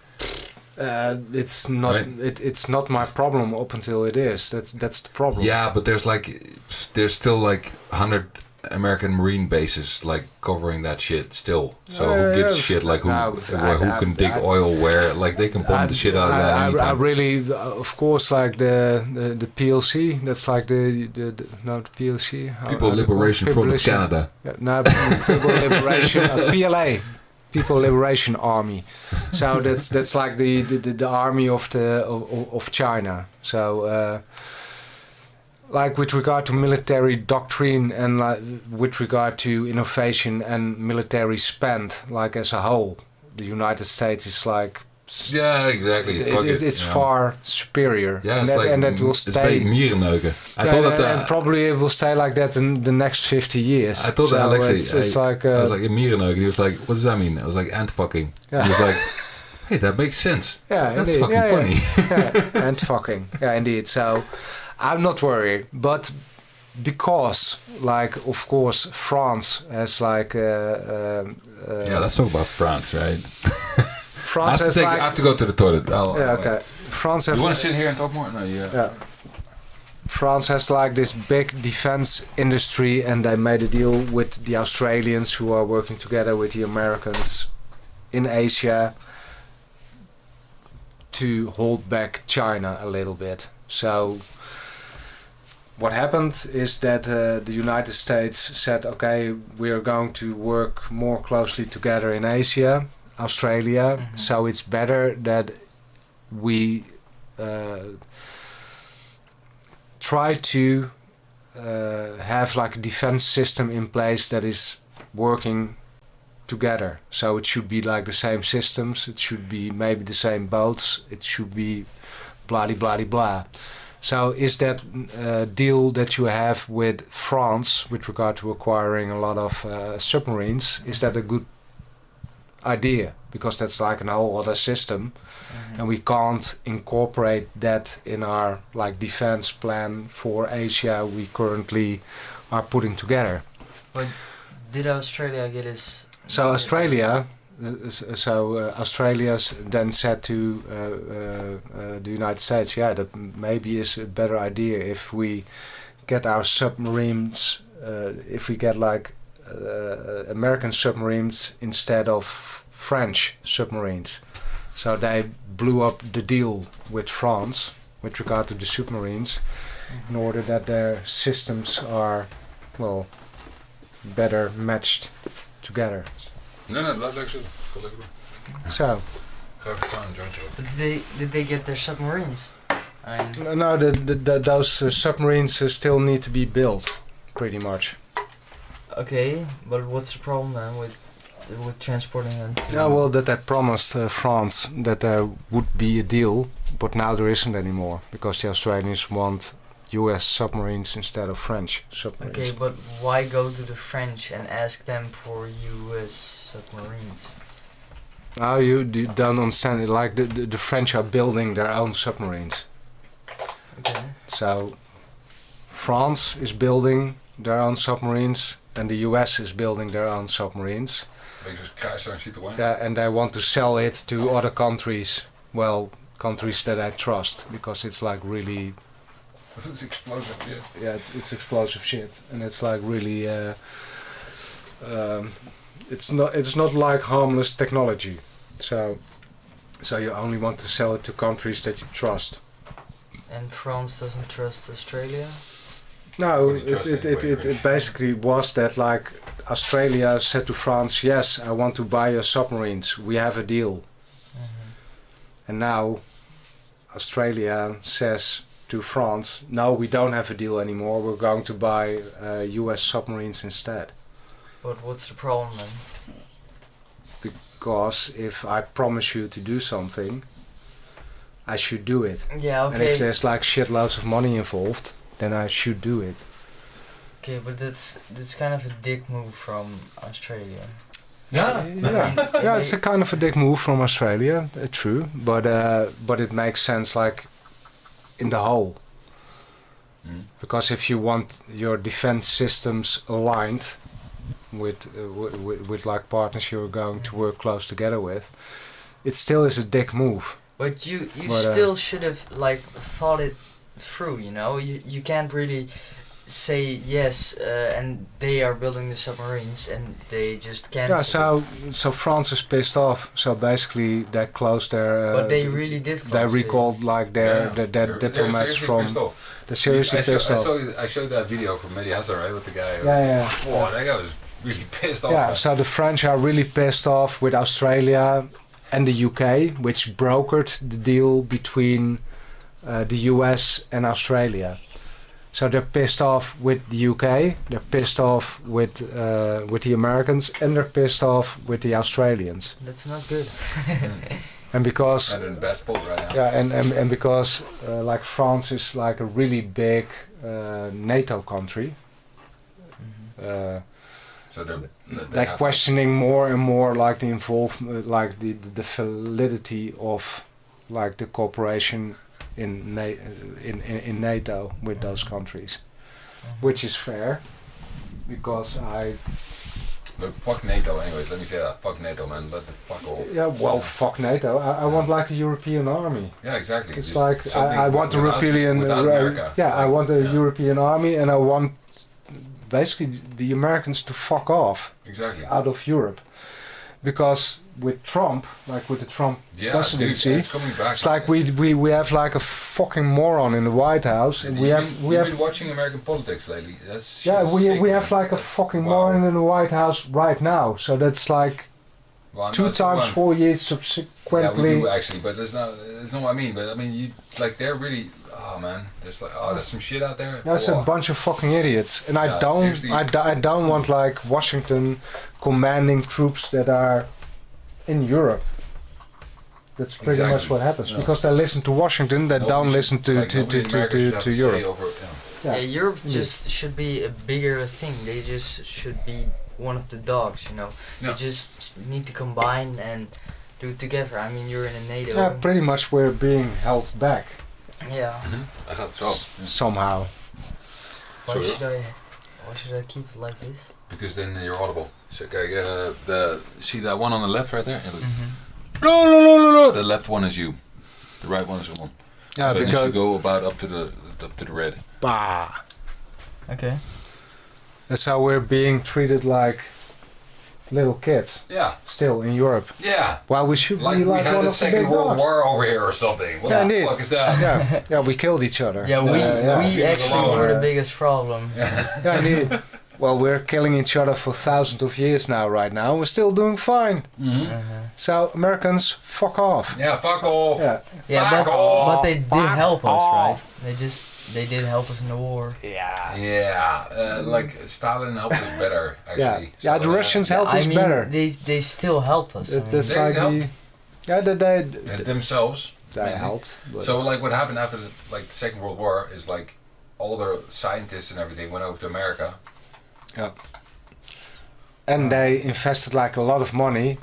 It's not. Right? It's not my problem up until it is. That's the problem. Yeah, but there's still like 100 American Marine bases like covering that shit still. So who gives shit? Like who can dig oil where? Like they can pump the shit out of that. I really, of course, like the PLC. That's like the PLC. People Liberation Front of Canada. Yeah, no, People Liberation PLA. People Liberation Army. So that's like the army of China. So like with regard to military doctrine and with regard to innovation and military spend, like as a whole, the United States is like Yeah, exactly. it's far superior. Yeah, and that will stay. It's mierenneuken. And probably it will stay like that in the next 50 years. I told Alexei, it's like I was like, a mierenneuken. He was like, what does that mean? I was like, ant fucking. Yeah. He was like, hey, that makes sense. Yeah, that's indeed. fucking funny. Yeah, ant fucking. Yeah, indeed. So I'm not worried, but because, like, of course, France has like. Yeah, let's talk about France, right? France I have to go to the toilet. Okay. France has. You want to sit here and talk more? No, yeah. France has like this big defense industry, and they made a deal with the Australians, who are working together with the Americans in Asia to hold back China a little bit. So what happened is that the United States said, okay, we are going to work more closely together in Asia, Australia, so it's better that we try to have like a defense system in place that is working together. So it should be like the same systems, it should be maybe the same boats, it should be blah blah blah. So is that deal that you have with France with regard to acquiring a lot of submarines, is that a good idea? Because that's like a whole other system, and we can't incorporate that in our like defense plan for Asia we currently are putting together. But did Australia get his... So Australia's then said to the United States, yeah, that maybe is a better idea if we get our submarines, if we get like American submarines instead of French submarines. So they blew up the deal with France with regard to the submarines in order that their systems are, well, better matched together. Nee, laat lekker zitten. Ga lekker doen. So. Ga even staan, jointje op. Did they get their submarines? I mean, No, those submarines still need to be built, pretty much. okay, but what's the problem then with transporting them? Yeah, well, that they promised France that there would be a deal, but now there isn't anymore because the Australians want US submarines instead of French submarines. Okay, but why go to the French and ask them for US submarines? Oh, you don't understand it. Like the French are building their own submarines. Okay. So France is building their own submarines and the US is building their own submarines. Yeah, and they want to sell it to other countries. Well, countries that I trust, because it's like really... It's explosive shit. Yeah, it's explosive shit, and it's like really... it's not like harmless technology. So you only want to sell it to countries that you trust. And France doesn't trust Australia? No, it basically was that like Australia said to France, yes, I want to buy your submarines. We have a deal. And now Australia says to France, no, we don't have a deal anymore. We're going to buy US submarines instead. But what's the problem then? Because if I promise you to do something, I should do it. Yeah, okay. And if there's like shitloads of money involved, then I should do it. Okay, but that's kind of a dick move from Australia. Yeah, it's a kind of a dick move from Australia, true, but it makes sense like in the whole. Because if you want your defense systems aligned with like partners you're going to work close together with, it still is a dick move. But you still should have like thought it through, you know. You can't really say yes and they are building the submarines and they just can't. Yeah, so France is pissed off. So basically they closed their. But they really did. They recalled like their diplomats from. They're seriously pissed off. I showed that video from Mehdi Hassan, right, with the guy. Yeah. Whoa, that guy was really pissed off. Yeah, so the French are really pissed off with Australia, and the UK, which brokered the deal between the US and Australia. So they're pissed off with the UK, they're pissed off with the Americans, and they're pissed off with the Australians. That's not good. And because And in a bad spot right now. yeah, and because like France is like a really big NATO country. So they They're have questioning more and more like the involvement, like the validity of like the cooperation in NATO with those countries, which is fair, because Look, fuck NATO anyways, let me say that. Fuck NATO, man. Let the fuck off. fuck NATO. I want like a European army. Yeah, exactly. It's Just like something I want a without- European. without America. I want a European army, and I want basically the Americans to fuck off Exactly. out of Europe, because with Trump, like with the Trump Yeah, presidency, dude, it's coming back. it's like we have like a fucking moron in the White House, and we have been watching American politics lately. That's yeah just we sick, we man. have like a That's- fucking wow. moron in the White House right now. So that's like Well, two that's times one. 4 years Yeah, subsequently. we do actually, but that's not what I mean. But I mean, you like they're really. Oh man, there's some shit out there. That's a bunch of fucking idiots, and I Yeah, don't seriously. I don't want like Washington commanding troops that are in Europe. That's pretty much Exactly. what happens, Yeah. because they listen to Washington, they Nobody don't should- listen to like, nobody in America should have to say Europe. over, Yeah, Europe indeed. just should be a bigger thing. They just should be one of the dogs, you know. They Yeah. just need to combine and do it together. I mean, you're in a NATO. Yeah, pretty much we're being held back Yeah. I thought so. somehow. Why Sorry? should I keep it like this? Because then you're audible. So okay, see that one on the left right there? Mm-hmm. No. The left one is you. The right one is someone. Yeah, so then you because should go about up to the red. bah, Okay. that's how we're being treated like little kids Yeah. still in Europe. Yeah. While we should Like be we like had one the of the Second big World dogs. War over here or something. What Yeah, the indeed. fuck is that? Yeah, we killed each other. Yeah, we leave us actually alone. were the biggest problem. Yeah, indeed. Well, we're killing each other for thousands of years now. Right now, we're still doing fine. Mm-hmm. So Americans, fuck off. Yeah, fuck off. Yeah, Yeah, Fuck but off. they did help us, right? They did help us in the war. yeah, Yeah, like Stalin helped us better, yeah. actually. Yeah, the Russians helped I us mean, better. they still helped us. I mean. It's They like helped. yeah, themselves. they mainly. helped. But So like what happened after the Second World War is like all the scientists and everything went over to America. and they invested like a lot of money,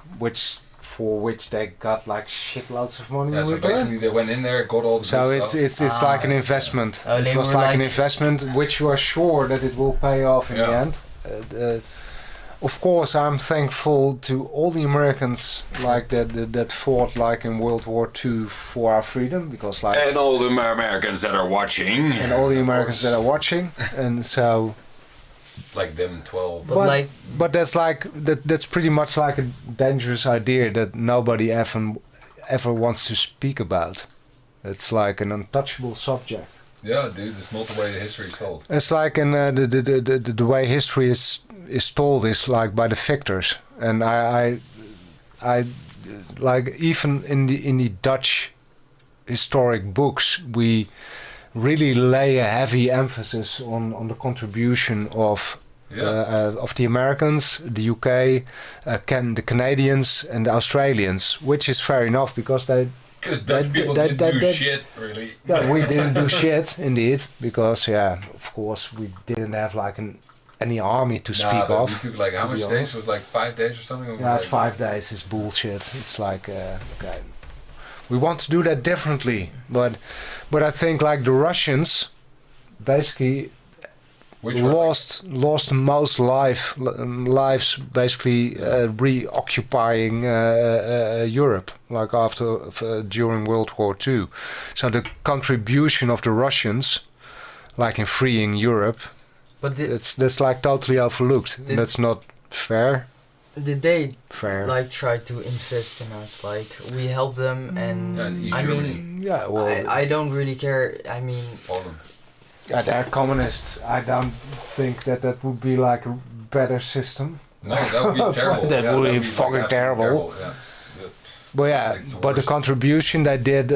for which they got like shitloads of money Yeah, in so return. basically they went in there, got all the So good it's stuff. it's like an investment. Oh, It they was were like an like- investment which you are sure that it will pay off in the Yeah. end. Of course, I'm thankful to all the Americans like that fought like in World War II for our freedom, because like And all the Americans that are watching. and all the Americans that are watching, and so. Like them 12. But like, But that's like that's pretty much like a dangerous idea that nobody ever wants to speak about. It's like an untouchable subject. Yeah, dude, it's not the way the history is told. It's like in the way history is told is like by the victors, and I like even in the Dutch historic books we really lay a heavy emphasis on the contribution of the Americans, the UK, the Canadians, and the Australians, which is fair enough because they. Because Dutch people didn't do shit, really. Yeah, we didn't do shit, indeed, because of course, we didn't have like any army to speak but of. we took like how to much be days? honest. It was like 5 days or something? Yeah, it's 5 days. It's bullshit. It's like okay, we want to do that differently, but I think like the Russians, basically. Which one? Lost most lives basically reoccupying Europe, like during World War II. So the contribution of the Russians, like in freeing Europe, but that's like totally overlooked. That's not fair. did they Fair. like try to invest in us? Like we help them, and Yeah, in East I Germany. mean, Yeah, well, I don't really care. I mean, Poland. yeah, they're communists. I don't think that would be like a better system. No, that would be terrible. That would be like fucking absolutely terrible. Yeah. But yeah, Like, it's the but the worst. contribution they did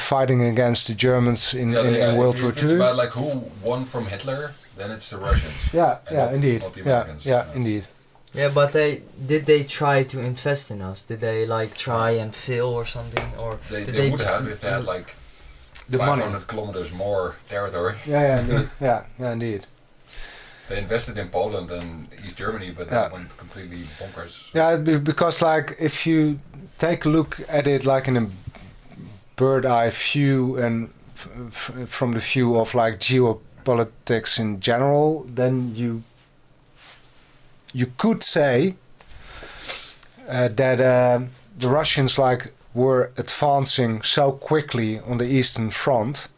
fighting against the Germans in World War If it's II. about like who won from Hitler, then it's the Russians. Yeah, And yeah, not- indeed. not the Yeah, Americans. yeah, No. indeed. Yeah, but did they try to invest in us? Did they like try and fail or something, or They did would have if they had like The money. 500 kilometers more territory. Yeah, indeed. Yeah, indeed. They invested in Poland and East Germany, but Yeah. that went completely bonkers. Yeah, because like if you take a look at it like in a bird eye view and from the view of like geopolitics in general, then you could say that the Russians like were advancing so quickly on the Eastern Front,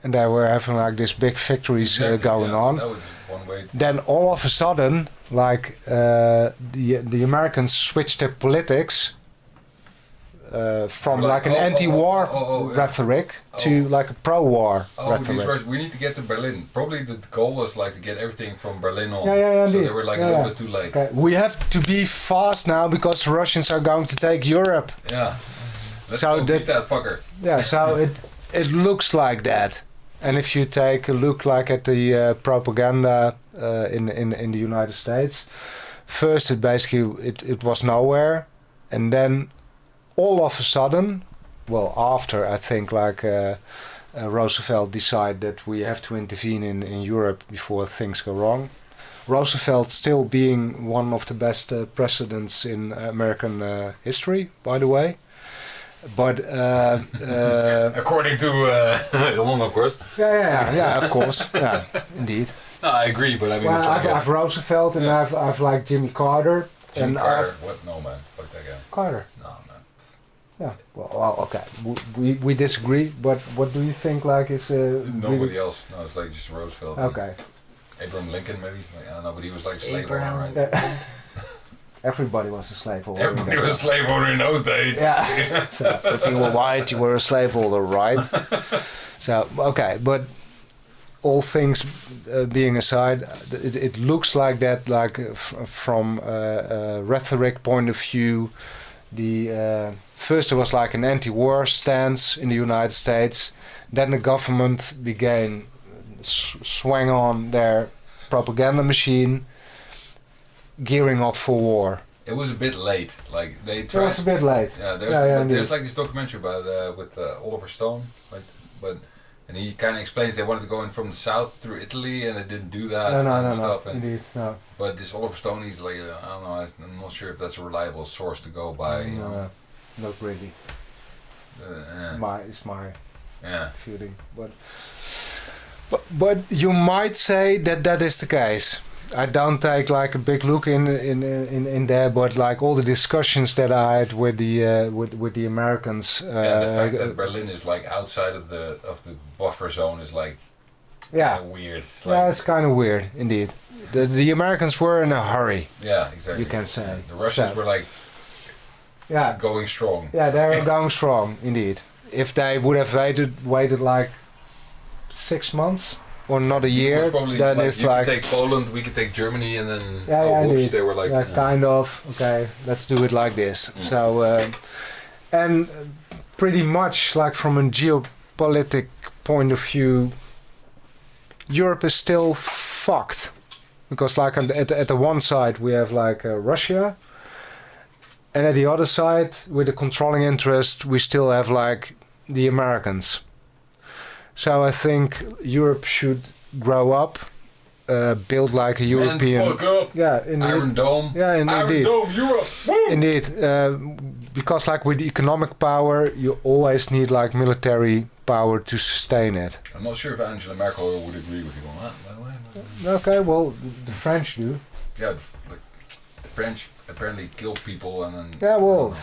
and they were having like these big victories Exactly, going yeah, on. That was one way. Then all of a sudden, like the Americans switched their politics from like an anti-war rhetoric to like a pro-war These rhetoric. Russians, we need to get to Berlin. Probably the goal was like to get everything from Berlin on. Yeah, So indeed. they were like Yeah, a little yeah. bit too late. Okay, we have to be fast now because the Russians are going to take Europe. Yeah. Let's So go beat that fucker. Yeah, so it looks like that. And if you take a look like at the propaganda in the United States, first it basically it was nowhere, and then all of a sudden, well, after I think like Roosevelt decided that we have to intervene in Europe before things go wrong. Roosevelt still being one of the best presidents in American history, by the way. But according to Ramon, of course. yeah, of course, yeah, indeed. No, I agree, but I mean, Well, it's like I've Roosevelt and I've like Jimmy Carter. Jimmy and Carter. I've What? No, man. Fuck that guy. Carter. No, man. Yeah. Well, okay. We disagree, but what do you think? Like is Nobody really, else. No, it's like just Roosevelt. okay? Abraham Lincoln, maybe. Like, I don't know, but he was like a slave Abraham. owner, right? Yeah. Everybody was a slave holder. Everybody was a slave owner in those days. Yeah. So if you were white, you were a slave holder, right? So okay, but all things being aside, it looks like that. Like from a rhetoric point of view, the first there was like an anti-war stance in the United States. Then the government began swang on their propaganda machine, gearing up for war. It was a bit late. Like they It tried. was a bit late. Yeah, indeed. there's like this documentary about with Oliver Stone, right? And he kind of explains they wanted to go in from the south through Italy, and they didn't do that and stuff. And, Indeed, no. but this Oliver Stone, he's like, I don't know, I'm not sure if that's a reliable source to go by. You know, Not really. It's my yeah. feeling, but you might say that is the case. I don't take like a big look in there, but like all the discussions that I had with the Americans. The fact that Berlin is like outside of the buffer zone is like yeah, kinda weird. It's yeah, like, it's kind of weird indeed. The Americans were in a hurry. yeah, exactly. You can say. The Russians So- were like Yeah, going strong. yeah, they were going strong indeed. If they would have waited like 6 months or not a It year, was probably then like, it's you like could take Poland, we could take Germany, and then yeah, whoops, indeed. they were like kind of okay. Let's do it like this. Mm. So and pretty much like from a geopolitic point of view, Europe is still fucked because like at the one side we have like Russia, and at the other side with the controlling interest we still have like the Americans. So I think Europe should grow up, build like a European. Man, fuck up. Yeah, indeed. Iron Dome. Yeah, Iron indeed. Dome, Europe. Woo! Indeed, because like with economic power, you always need like military power to sustain it. I'm not sure if Angela Merkel would agree with you on that, by the way. Okay, well, the French do. Yeah, the French apparently kill people and then. Yeah, well.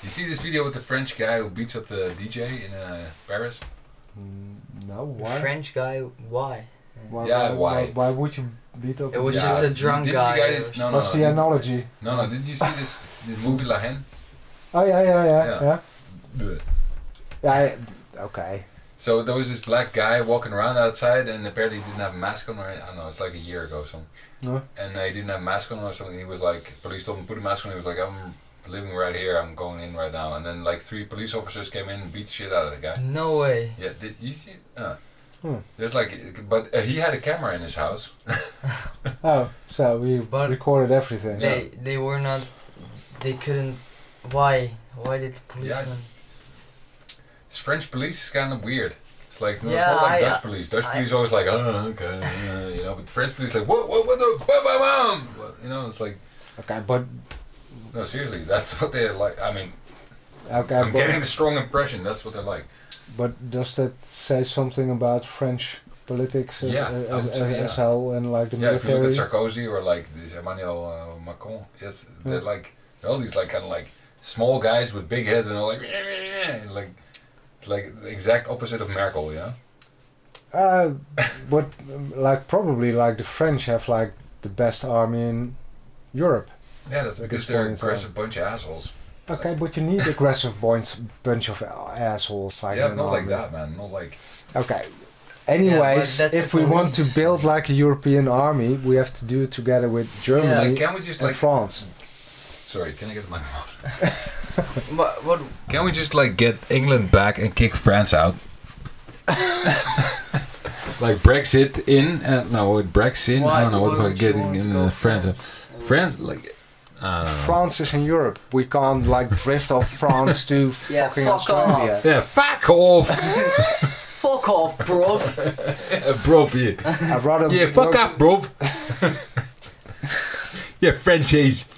You see this video with the French guy who beats up the DJ in Paris? No, why? French guy, why? Why would you beat up? It was Yeah, just a drunk did guy. You guys, no, What's the analogy? No, did you see this movie La Haine? Oh yeah. Bleh. Yeah. Okay. So there was this black guy walking around outside, and apparently he didn't have a mask on. Or I don't know, it's like a year ago or something. No. And he didn't have a mask on or something. He was like, police told him to put a mask on. He was like, I'm living right here. I'm going in right now. And then like 3 police officers came in and beat the shit out of the guy. No way. Yeah, did you see it? There's like, but he had a camera in his house. Oh, so we But recorded everything. They were not. They couldn't. Why? Why did the policeman? It's French police is kind of weird. It's like no, it's Yeah, not like Dutch police. Dutch police always like, oh, okay, you know. But French police like, what the, mom? You know, it's like. Okay, but No, seriously, that's what they're like. I mean, okay, I'm getting the strong impression that's what they're like. But does that say something about French politics as whole and like the if you military? look at Sarkozy or like this Emmanuel Macron, they're like they're all these like kind of like small guys with big heads and they're like the exact opposite of Merkel, you know? But like probably like the French have like the best army in Europe. Yeah, that's because they're an aggressive bunch of assholes. Okay, but you need aggressive bunch of assholes. Like yeah, not like that, man. Not like. Okay. Anyways, if we want to build like a European army, we have to do it together with Germany can we just and like France. Sorry, can I get my mouth? What? Can we just like get England back and kick France out? Like Brexit in? Brexit. Why? I don't know what about Why would you getting want to in go France. France, like. I don't know. France is in Europe. We can't like drift off France to Yeah, fucking fuck Australia. off. Yeah, fuck off! Fuck off, bro. Bro, yeah. I'd rather Yeah, fuck work- off, bro. Yeah, Frenchies.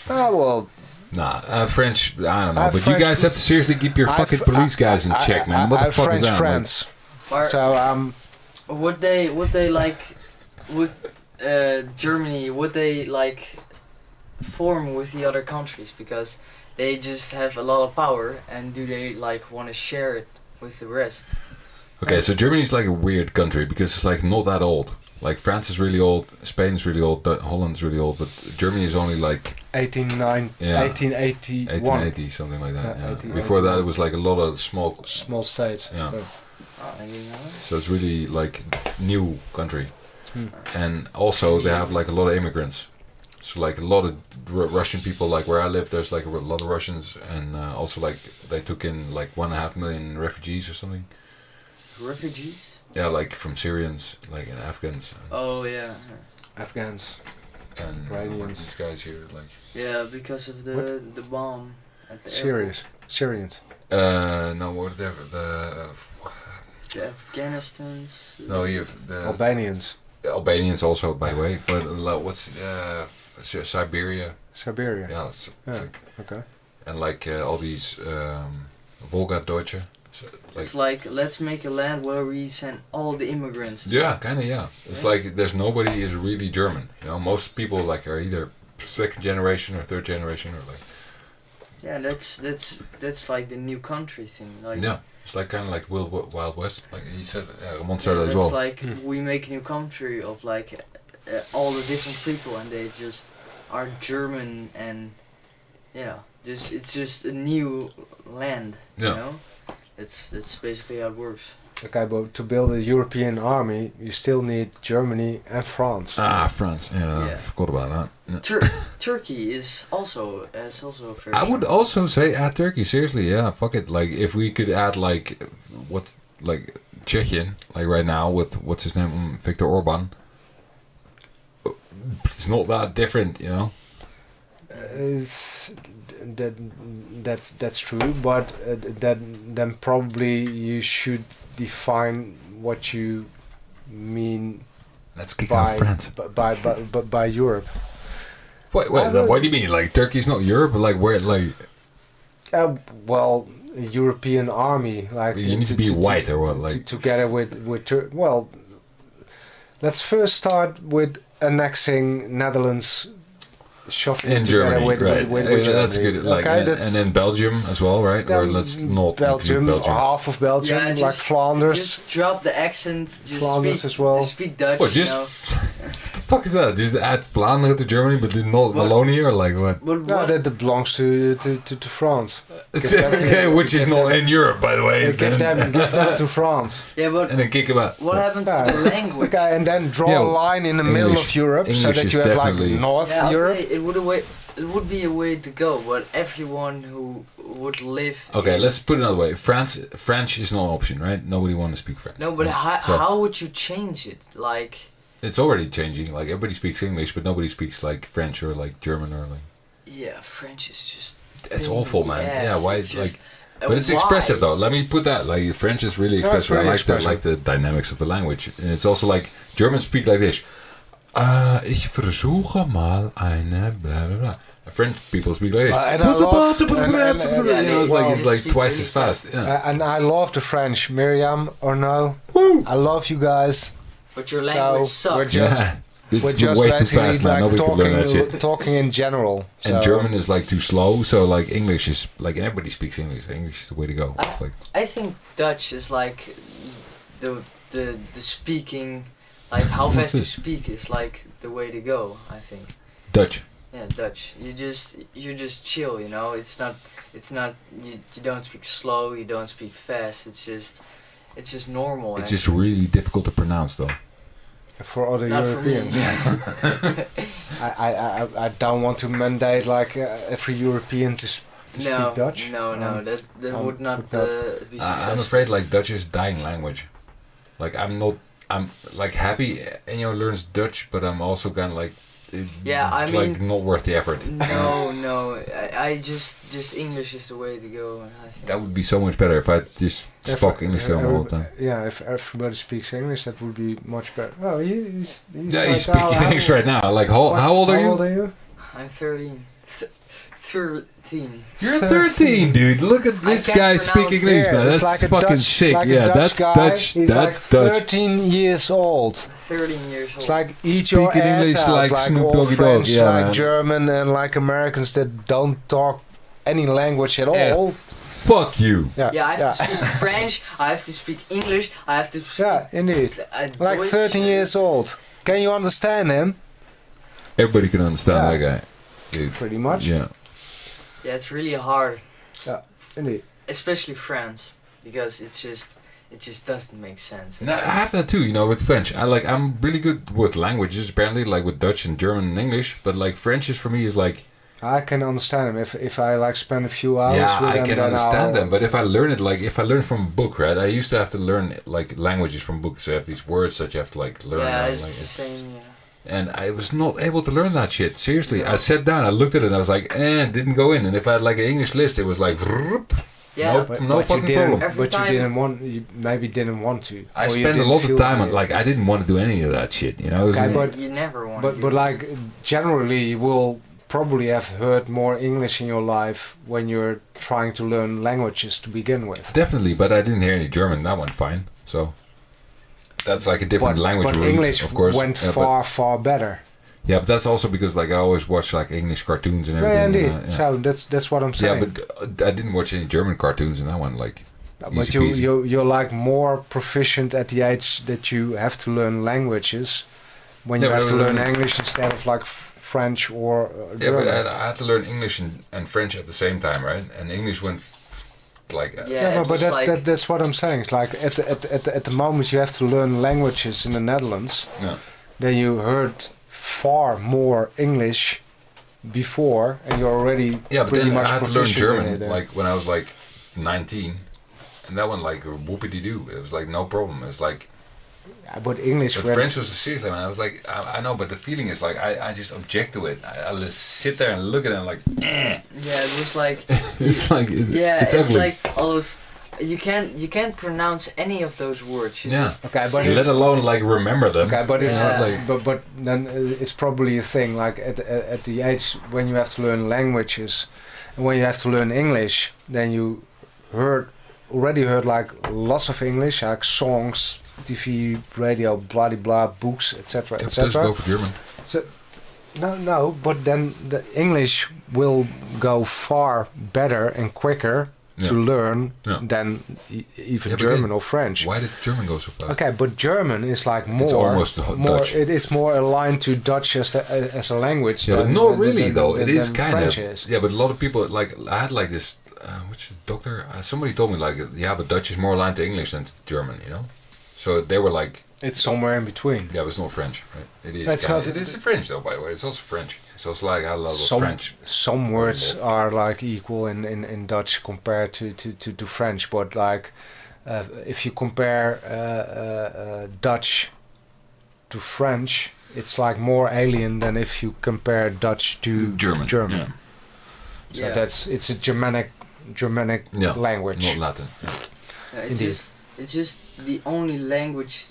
well, Nah, French, I don't know. But French- you guys have to seriously keep your fucking police guys in check, man. What the fuck French is that? friends. Or So would they like would Germany would they like form with the other countries because they just have a lot of power and do they like want to share it with the rest? Okay, so Germany's like a weird country because it's like not that old. Like France is really old, Spain is really old, Holland's really old, but Germany is only like 1881. 1880, something like that. Yeah, Yeah. 1880. Before that, it was like a lot of small states. Yeah. I didn't know. So it's really like new country, and also they have like a lot of immigrants. So like a lot of Russian people, like where I live, there's like a lot of Russians, and also like they took in like 1.5 million refugees or something. Refugees? Yeah, like from Syrians, like and Afghans. And, Oh yeah. Afghans. and Iranians. these guys here, like. Yeah, because of the bomb at the Syrians. No, what the Afghanistan's. no, you have the Albanians. Albanians also, by the way. But what's Siberia? Siberia. Yeah, it's like, Okay. and like all these Volga Deutsche. So, It's like let's make a land where we send all the immigrants. To. yeah, kind of. Yeah, it's like there's nobody is really German. You know, most people like are either second generation or third generation or like. Yeah, that's like the new country thing. Like Yeah, it's like kind of like Wild West. Like he said, Ramon said as it's well. like we make a new country of like all the different people, and they just are German, and yeah, it's just a new land. Yeah. You know, that's basically how it works. Okay, but to build a European army, you still need Germany and France. France. Yeah, Yeah. I forgot about that. Yeah. Turkey is also a very. I would also say add Turkey. Seriously, yeah, fuck it. Like if we could add like Czechia, like right now with what's his name, Viktor Orban. It's not that different, you know. That's true, but then probably you should define what you mean Let's kick out France. by Europe. Wait, what do you mean? Like Turkey's not Europe? Like where? Like Well, a European army, like you need to be white or what? Like together with well, let's first start with annexing Netherlands. Shuffling in together Germany, with right? Germany. That's good. Like, okay, and then Belgium as well, right? Or let's not Belgium, include Belgium. half of Belgium, Yeah, like just- Flanders. Just drop the accent. Just Flanders speak, as well. Just speak Dutch. Well, just you know? fuck is that? Just add Vlaanderen to Germany, but not Wallonia, or like what? No, that belongs to France. Okay, which is not in Europe, by the way. Give them to France. Yeah, but And then kick them out. what happens to the language? Okay, and then draw a line in the middle of Europe, so English that you is have like definitely- North Yeah, Europe. okay, it would be a way to go, but everyone who would live. Okay, in- let's put it another way. French is no option, right? Nobody want to speak French. No, but So- how would you change it? Like. It's already changing. Like everybody speaks English, but nobody speaks like French or like German or like. Yeah, French is just. It's awful, man. Yes, Yeah, why? it's just- But it's why? expressive though. Let me put that. Like French is really Yeah, it's expressive. really I expressive. like the dynamics of the language, and it's also like Germans speak like this. Ich versuche mal eine blah blah blah. French people speak like this. And I love- and- you know, it's well, like they speak twice really as fast. Yeah. And I love the French, Miriam or no. I love you guys. But your language So, sucks. we're just- Yeah. It's We're just way too basically fast, man. like Nobody can learn that shit. talking in general. And So- German is like too slow, so like English is like everybody speaks English. English is the way to go. It's like I think Dutch is like the speaking, like how What's fast you this? speak is like the way to go. I think. Dutch. Yeah, Dutch. You just chill. You know, it's not you don't speak slow. You don't speak fast. It's just normal. It's just really difficult to pronounce though. for other Not for me. Europeans. I don't want to mandate like every European to speak Dutch. No, that would not be I'm successful. afraid like Dutch is dying language. Like I'm like happy Enyo learns Dutch, but I'm also kind of like Yeah, it's I like mean- not worth the effort. No, I just English is the way to go. I think. That would be so much better if I just spoke English to him all the time. Yeah, if everybody speaks English, that would be much better. Oh, he's Yeah, like, he's speaking English right now. Like how old are How you? old are you? I'm 13. 13. You're 13, dude. Look at this can't guy pronounce- speaking English, man. it's That's like a fucking Dutch, sick. like a Yeah, Dutch that's guy. Dutch. He's That's like Dutch. 13 years old. 13 years old. It's like eat your Speaking ass English out, like like Snoop all Doggy Dogg, French, yeah, like man. German, and like Americans that don't talk any language at Yeah. all. Fuck you. yeah, I have to speak French, I have to speak English, I have to speak Yeah, indeed. Like Deutsch. 13 years old. Can you understand him? Everybody can understand Yeah. that guy. Dude. Pretty much. Yeah. Yeah, it's really hard, Indeed. especially French, because it just doesn't make sense. And I have that too, you know, with French. I'm really good with languages, apparently, like with Dutch and German and English. But like French is for me is like, I can understand him if I like spend a few hours yeah, with I them. can then understand I'll- them. But if I learn it, like if I learn from a book, right? I used to have to learn like languages from books. So you have these words that you have to like learn. Yeah, and, it's like, the same. Yeah. and I was not able to learn that shit. Seriously, I sat down, I looked at it, and I was like, it didn't go in. And if I had like an English list, it was like, vroom, Yeah, nope, But, no but you fucking didn't. problem. Every But you time- didn't want. You maybe didn't want to. I or you spent a didn't lot of feel time on like it. like I didn't want to do any of that shit. You know, It was Okay, like- but- you never want But like generally, you will probably have heard more English in your life when you're trying to learn languages to begin with. definitely, but I didn't hear any German. That went fine. So that's like a different language. But route, English of course. went Yeah, but- far better. Yeah, but that's also because like I always watch like English cartoons and Yeah, everything. indeed. So that's what I'm Yeah, saying. but I didn't watch any German cartoons in that one. Like, But easy peasy. you're like more proficient at the age that you have to learn languages when you Yeah, have to but- learn English instead of like French or yeah, German. but I had to learn English and French at the same time, right? And English went like Yeah, but it's like, that's what I'm saying. It's like at the moment you have to learn languages in the Netherlands, Yeah. then you heard far more English before, and you're already Yeah, but pretty then much I had to learn proficient in German it, like when I was like 19, and that one like whoopity doo. It was like no problem. It's like, Yeah, but English but went- French was seriously, man. I was like, I know, but the feeling is like I just object to it. I just sit there and look at it and like, yeah, it was like it's like yeah, it's it's ugly. like all those. You can't pronounce any of those words. You Yeah. just Okay, but say Let it. alone like remember them. Okay, but it's Yeah. like but then it's probably a thing like at the age when you have to learn languages, and when you have to learn English, then you already heard like lots of English, like songs, TV, radio, blah blah blah, books, etc. just etc. go for German. No, but then the English will go far better and quicker to learn Yeah. than even Yeah, but German or French. Why did German go so fast? Okay, but German is like more. It's almost more. Dutch. It is more aligned to Dutch as a language. Yeah, but than, not really though. than It is than kind French of. is. Yeah, but a lot of people like I had like this. Which doctor? Somebody told me like, yeah, but Dutch is more aligned to English than to German. You know, so they were like, It's somewhere in between. yeah, but it's not French. Right? It is. That's kinda, how it is French though, by the way. It's also French. It's also like I love French. Some words are like equal in Dutch compared to French, but like if you compare Dutch to French, it's like more alien than if you compare Dutch to German. Yeah. So Yeah. it's a Germanic Yeah, language. not Latin. Yeah. Yeah, Indeed. it's just the only language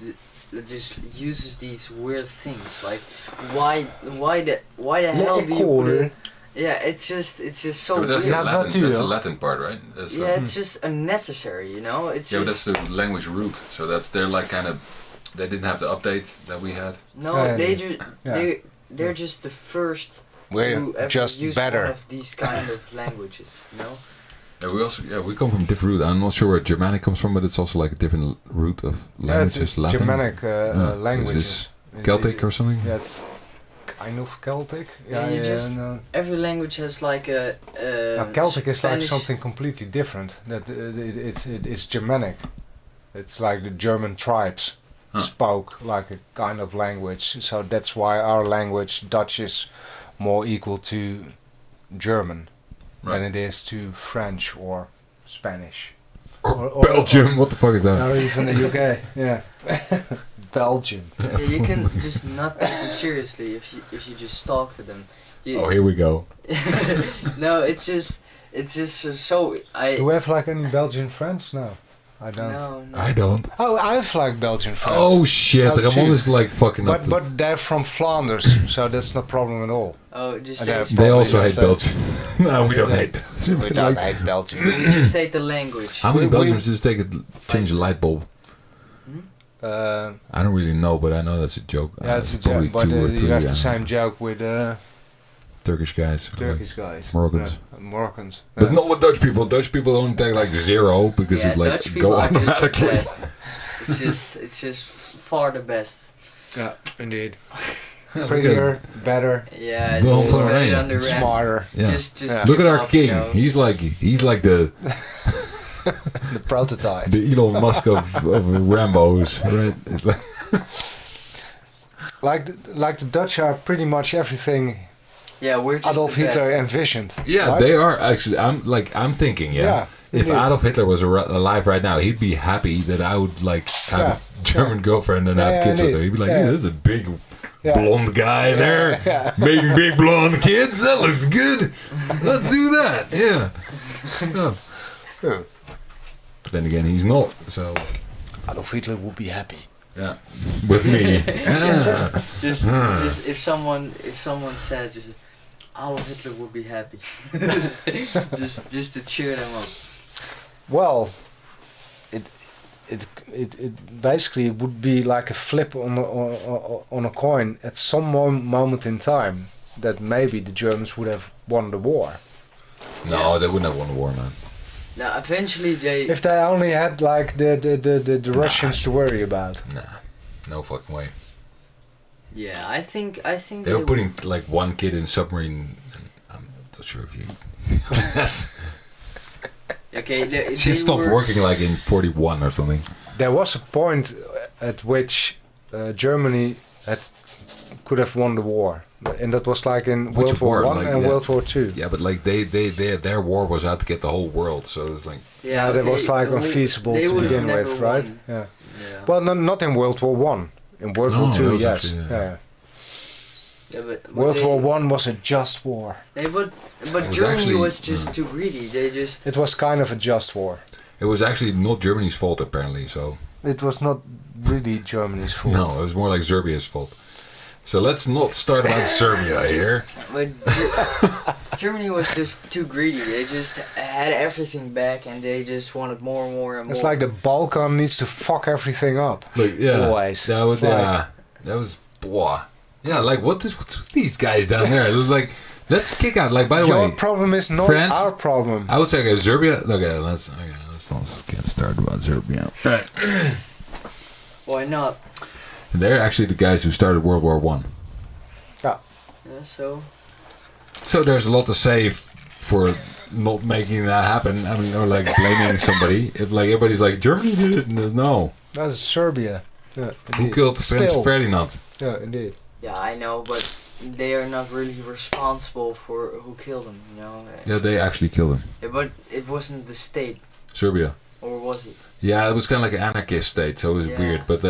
that just uses these weird things. Like, why the hell do you put it? Yeah, it's just so Yeah, but that's, weird. the Latin, that's the Latin part, right? That's, Yeah, it's just unnecessary, you know. It's yeah, but just that's the language root. So that's they're like kind of. They didn't have the update that we had. no, Yeah, they yeah. just Yeah. they're just the first We're to ever just use better. one of these kind of languages, you know. Yeah, we come from a different root. I'm not sure where Germanic comes from, but it's also like a different root of Yeah, languages. it's Latin, Germanic Is languages. this Celtic or something. Yeah, it's kind of Celtic. Yeah, you just- no. Every language has like a. Now, Celtic is like Spanish- something completely different. That it's Germanic. It's like the German tribes spoke like a kind of language. So that's why our language Dutch is more equal to German than Right. it is to French or Spanish. Or Belgium. What the fuck is that? Or even the UK. Yeah, Belgium. Yeah, you can just not take them seriously if you just talk to them. Oh, here we go. No, it's just so I. Do we have like any Belgian friends? No, I don't. No. I don't. Oh, I have like Belgian friends. Oh shit! Oh, Ramon too. is like fucking up. But they're from Flanders, so that's no problem at all. Oh, just And hate, They also Probably hate not. Belgium. No, we don't Yeah. hate Belgium. We don't hate Belgium. we just hate the language. How many We- Belgians just change a light bulb? I don't really know, but I know that's a joke. Yeah, it's a probably joke, but 2 or 3 you have the same joke with Turkish guys. Turkish guys. Moroccans. Yeah, Moroccans. But not with Dutch people. Dutch people don't take like 0 because Yeah, it like Dutch people go are just the automatically. best. It's just far the best. Yeah, indeed. Look Prettier, better, Yeah, Well, just well, better yeah. than the rest. smarter. Yeah. Just Yeah. Look at give our up, king. you know. He's like the The prototype. Elon Musk of Rambo's, right? It's like, Like the Dutch are pretty much everything Yeah, we're just Adolf the Hitler best. envisioned. yeah, right? they are actually. I'm thinking, yeah. If indeed. Adolf Hitler was alive right now, he'd be happy that I would like have Yeah, a German girlfriend and Yeah, have yeah, kids with indeed. her. He'd be like, Yeah. "Yeah, this is a big Yeah. blonde guy there Yeah. making big blonde kids. That looks good. Let's do that." Yeah. Yeah. Yeah. But then again, he's not. So Adolf Hitler would be happy. yeah, with me. Yeah. Just if someone said just, Adolf Hitler would be happy. just to cheer them up. Well, it basically would be like a flip on a coin at some moment in time that maybe the Germans would have won the war. No, they wouldn't have won the war, man. Now eventually they. If they only had like the Russians to worry about. Nah, no fucking way. Yeah, I think They were putting like one kid in a submarine. And I'm not sure if you. That's. Okay, She they stopped were, working like in 41 or something. There was a point at which Germany could have won the war, and that was like in Which World War war? One Like, and yeah. World War Two. Yeah, but like their war was out to get the whole world, so it's like Yeah, that was like unfeasible they to would've begin never with, right? won. Yeah. Yeah. Well, not in World War One. In World No, War that Two, was yes. actually, yeah. Yeah. Yeah, but World they, War One was a just war. but was Germany actually- was just too greedy. They just. It was kind of a just war. it was actually not Germany's fault apparently. So It was not really Germany's fault. no, it was more like Serbia's fault. So let's not start about Serbia here. But Germany was just too greedy. They just had everything back, and they just wanted more and more and more. It's like the Balkan needs to fuck everything up. Like yeah, Always. that was It's like- that was blah. Yeah, like what's with these guys down there? It was like Let's kick out. Like, by the Your way, problem is not France, our problem. I would say okay, Serbia. Okay, let's not get started about Serbia. Right. Why not? And they're actually the guys who started World War One. Yeah. Yeah, so So there's a lot to say for not making that happen. I mean, or like blaming somebody. If like everybody's like Germany did it, no. That's Serbia. Yeah, Who indeed. killed Prince Still. Ferdinand? Yeah, indeed. yeah, I know, but they are not really responsible for who killed him. You know. Yeah, they actually killed him. Yeah, but it wasn't the state, Serbia. or was it? Yeah, it was kind of like an anarchist state, so it was Yeah. weird. But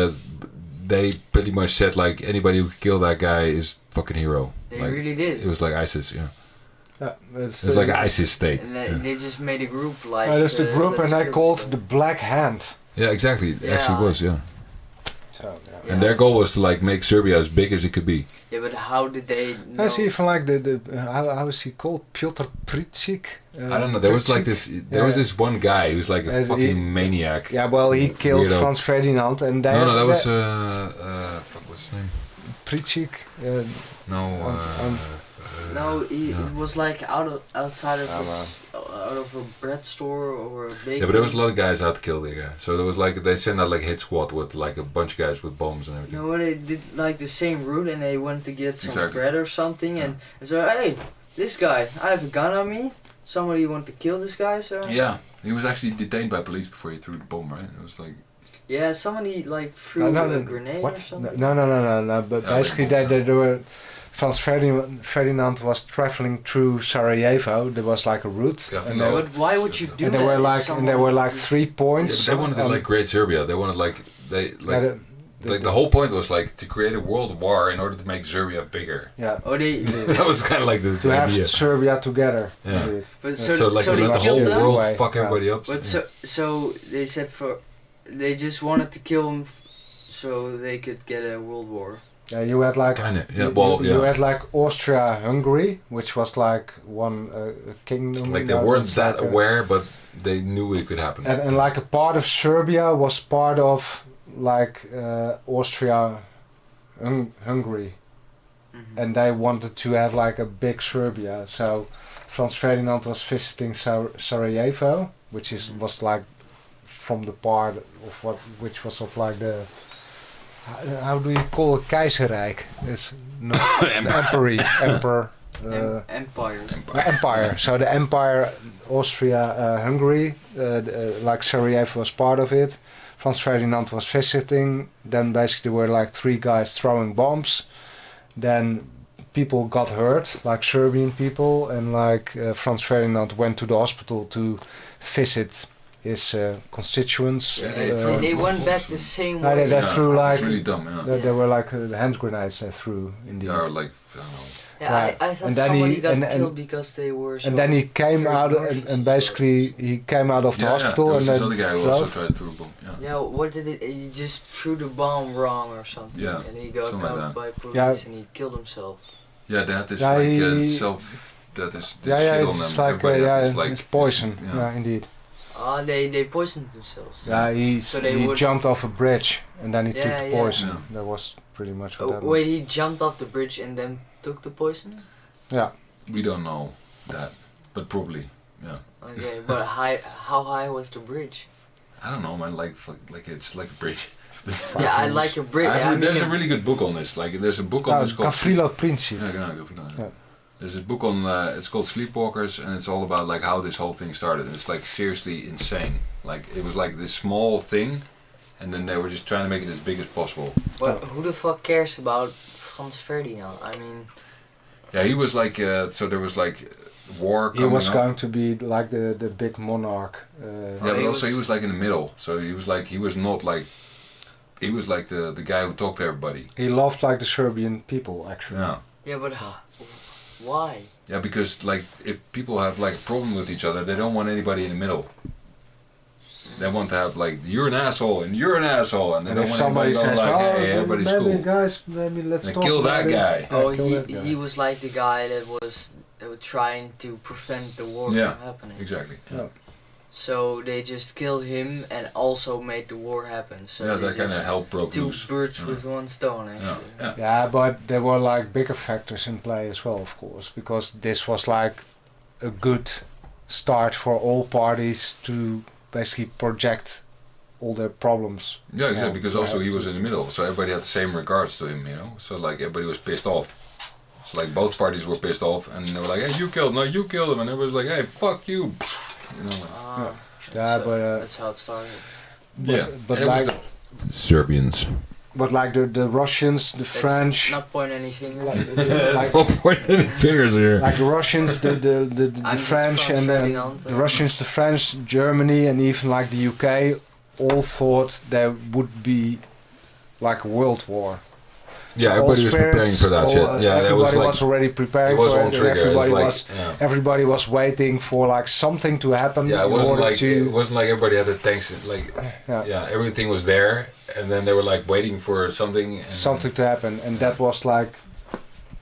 they pretty much said like anybody who killed that guy is fucking hero. They Like, really did. It was like ISIS, yeah. Yeah, It was like an ISIS state. And they, Yeah, they just made a group like. there's the group, Let's and they Kill called This the Guy. Black Hand. yeah exactly. It actually Yeah. was, yeah. So, yeah. Yeah. And their goal was to like make Serbia as big as it could be. Yeah, but how did they know? I see from like the how is he called? Piotr Pritschik? I don't know. There was like this. There was Yeah. this one guy who was like a As he- fucking maniac. Yeah, well, he killed Weirdo. Franz Ferdinand, and they No, have no, that was that- fuck, what's his name? Pritschik. No, No, yeah. it was like outside of Ah, out of a bread store or a bakery. Yeah, but there was a lot of guys out to kill the guy. So there was like they sent out like a hit squad with like a bunch of guys with bombs and everything. No, they did like the same route, and they went to get some Exactly. bread or something, and so hey, this guy, I have a gun on me. Somebody want to kill this guy, so Yeah, he was actually detained by police before he threw the bomb. Right? It was like yeah, somebody like threw a grenade what? or something. No. But Yeah, basically, they were. Franz Ferdinand was traveling through Sarajevo. There was like a route, Yeah, and no. there, But why would you do and that? there were if like someone and there were like just- 3 yeah, points. but they wanted to and- like create Serbia. They wanted like they yeah, like like the whole point was like to create a world war in order to make Serbia bigger. yeah, Oh, they. That was kind of like to the have idea. Serbia together. Yeah. indeed. But So, so, like so to they let the killed whole them. world Way, fuck yeah. everybody up. But so they said they just wanted to kill him, so they could get a world war. Yeah, you had like Kind of, yeah. you, Well, you yeah. had like Austria-Hungary, which was like one kingdom. Like they that weren't was that like a- aware, but they knew it could happen. and like a part of Serbia was part of like Austria-Hungary, Mhm. and they wanted to have like a big Serbia. So Franz Ferdinand was visiting Sarajevo, which was like from the part of which was of like the how do you call it Keizerrijk? It's not emperor. Empire. Empire. So the empire, Austria, Hungary, like Sarajevo was part of it. Franz Ferdinand was visiting. Then basically there were like 3 guys throwing bombs. Then people got hurt, like Serbian people, and like Franz Ferdinand went to the hospital to visit his constituents. Yeah, they threw They went back the same No, way. they threw it's like really dumb. Yeah. there were like hand grenades they threw indeed. Or like I don't know. Yeah, Right. I thought And then somebody he- got and- killed because they were. So And then he came very out cautious and or basically he came out of the hospital there and was this then other guy who also drove. tried to throw a bomb. Yeah. Yeah, what did it? He just threw the bomb wrong or something, Yeah, and he got something like caught that. by police Yeah. and he killed himself. Yeah, they had this Yeah, like he- self that is this Yeah, shit on it's them. like Everybody had this, like, it's poison. this- Yeah, indeed. They poisoned themselves. Yeah, So they he would- jumped off a bridge and then he Yeah, took yeah. the poison. Yeah. That was pretty much what Oh, happened. wait, he jumped off the bridge and then took the poison. Yeah, We don't know that, but probably. Yeah. Okay, but how high was the bridge? I don't know, man. Like it's like a bridge. Yeah, I like your bridge. There's a really good book on this. Like there's a book on this called. Gavrilo Princip. Yeah, genau, Gavrilo, yeah. Yeah. There's a book on. It's called Sleepwalkers, and it's all about like how this whole thing started. And it's like seriously insane. Like it was like this small thing, and then they were just trying to make it as big as possible. But who the fuck cares about Franz Ferdinand? I mean, Yeah, he was like. So there was like war. He Coming was up. going to be like the big monarch. Yeah, Oh, but he also he was like in the middle. So he was not like. He was like the guy who talked to everybody. He loved like the Serbian people actually. Yeah. yeah, but why? Yeah, because like if people have like a problem with each other, they don't want anybody in the middle. They want to have like you're an asshole and you're an asshole, and they And don't if want somebody anybody says, going like, "Oh, hey, everybody's maybe cool." guys, maybe let's Then talk kill about that it." guy. Yeah, Oh, kill that guy. he was like the guy that was trying to prevent the war Yeah, from happening. Exactly. Yeah. So they just killed him and also made the war happen. So Yeah, they that kind of just helped broke two loose. birds Yeah. with one stone, Yeah, actually. yeah. Yeah, but there were like bigger factors in play as well, of course, because this was like a good start for all parties to basically project all their problems. Yeah, exactly. Yeah, Because also he was in the middle, so everybody had the same regards to him, you know. So like everybody was pissed off. So like both parties were pissed off, and they were like, "Hey, you killed him! No, you killed him!" And everybody was like, "Hey, fuck you!" You know. Ah, Yeah, but that's how it started. but And it was like the Serbians. but like the Russians, the Let's French, not point any finger. like, No point any fingers here. like the Russians, the I'm just French, Frans and Ferdinand, the Russians, the French, Germany, and even like the UK, all thought there would be like a world war. Yeah, So all everybody was preparing spirits, for that all, shit. Yeah, that everybody was like was already preparing it was for on it, and trigger. everybody It's like, was yeah. everybody was waiting for like something to happen Yeah, it in wasn't order like to it wasn't like everybody had the tanks. Like yeah, everything was there, and then they were like waiting for something. And something to happen, and that was like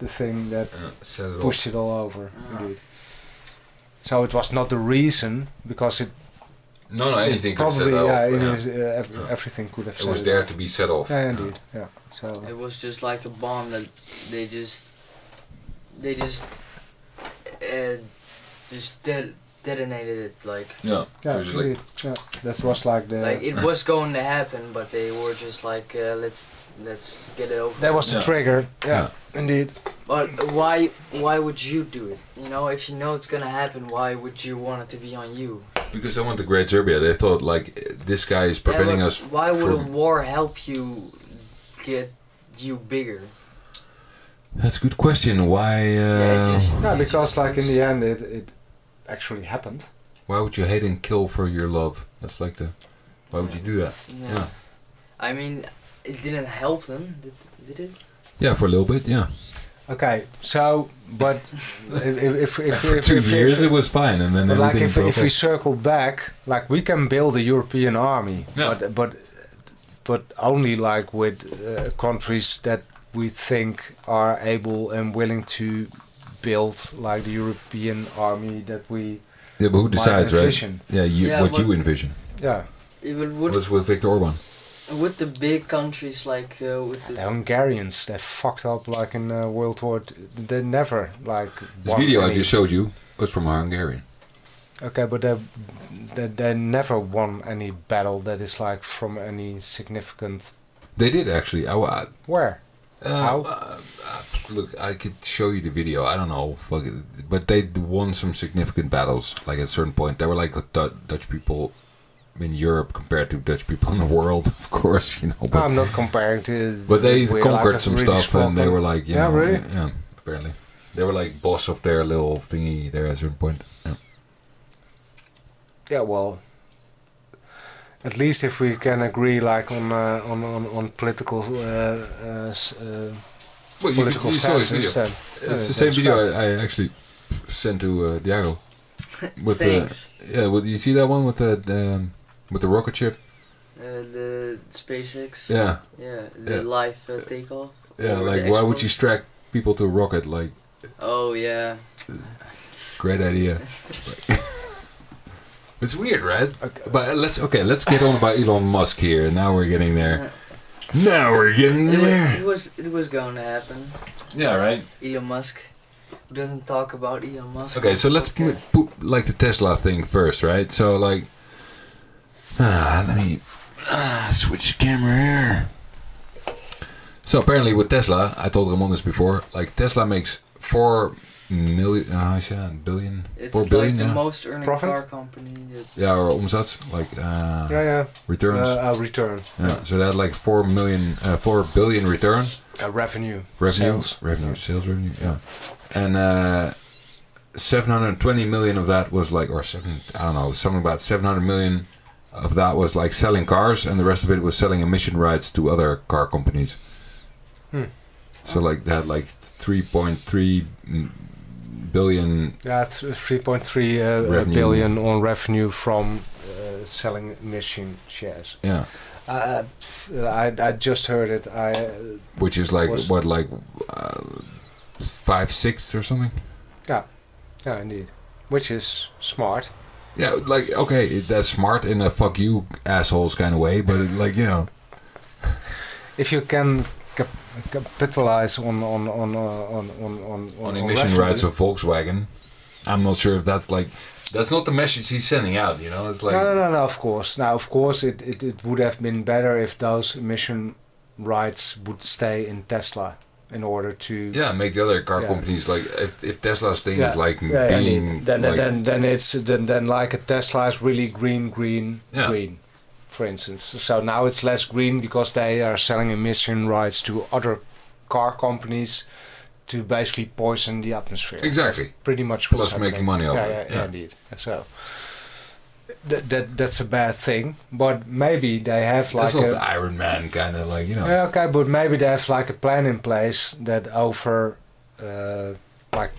the thing that set it pushed it all over. Indeed. So it was not the reason, because it No, anything could set probably off. everything could have. It set was there off. to be set off. Yeah, indeed. Yeah. So It was just like a bomb that they just detonated it like. Yeah. It yeah, was just like indeed. Yeah, that was like the. Like it was going to happen, but they were just like, let's get it over. that was the Yeah. trigger. Yeah, indeed. But why would you do it? You know, if you know it's gonna happen, why would you want it to be on you? because they want the Great Serbia. They thought like this guy is preventing but us. why would a from- war help you get you bigger? That's a good question. Why? it just- No, it because just like in looks- the end, it actually happened. Why would you hate and kill for your love? That's like the. Why would you do that? Yeah. I mean, it didn't help them, did it? Yeah, for a little bit. Yeah. Okay, so but if For 2 years it was fine, and then but like everything if broke we up. circle back, like we can build a European army, Yeah. but only like with countries that we think are able and willing to build like the European army that we Yeah, but who decides, right? envision. Yeah, Yeah, what but- you envision. Yeah, It would, Was with Viktor Orban. with the big countries like with the the Hungarians, they fucked up like in World War. They never like. This won video I any- just showed you was from a Hungarian. Okay, but they never won any battle that is like from any significant. They did actually. Where? How? Look, I could show you the video. I don't know, fuck it. But they won some significant battles. Like at a certain point, they were like Dutch people in Europe compared to Dutch people in the world, of course, you know. But, I'm not comparing to. but they we're conquered like a some really stuff, small and they country. were like, you Yeah, know, really? yeah, apparently, they were like boss of their little thingy there at a certain point. Yeah. Yeah, well, at least if we can agree, like on political Well, political you saw his video. stances, then It's the same that's video fine. I actually sent to Diago. With Thanks. yeah, you see that one with the rocket ship? The SpaceX. Yeah, Yeah, the Yeah. live takeoff. yeah. Or Like, the why would you export. strap people to a rocket? Like, Oh yeah. great idea. It's weird, right? But let's get on about Elon Musk here. Now we're getting there. Now we're getting there. It was going to happen. Yeah, right. Elon Musk. Who doesn't talk about Elon Musk? Okay, on so let's podcast? put like the Tesla thing first, right? So like, let me switch the camera here. So apparently with Tesla, I told Ramon this before. Like Tesla makes 4 million, billion, It's 4 billion, like the yeah. most earning Profit? car company. That Yeah, or omzet, like Yeah, returns. return. Yeah, so they had like 4 billion returns. Revenue. Revenue, Sales. sales revenue, yeah. And 720 million of that was like, or I don't know, something about 700 million of that was like selling cars, and the rest of it was selling emission rights to other car companies. So like they had like 3.3 billion. Yeah, 3.3 Revenue. billion on revenue from selling emission shares. Yeah, I just heard it. which is like Was- what, like 5/6 or something. Yeah, indeed. Which is smart. Yeah, like, okay, that's smart in a fuck you assholes kind of way, but like, you know. If you can capitalize on emission revenue. rights of Volkswagen, I'm not sure if that's like, that's not the message he's sending out, you know? It's like... No, of course. Now, of course, it would have been better if those emission rights would stay in Tesla in order to... Yeah, make the other car companies, like, if Tesla's thing is like being... Then it's then like a Tesla is really green, for instance. So now it's less green because they are selling emission rights to other car companies to basically poison the atmosphere. Exactly. That's pretty much what's Plus happening. making money off it. Yeah, indeed. So that's a bad thing. But maybe they have like that's not the Iron Man kind of like, you know. Yeah, okay, but maybe they have like a plan in place that over like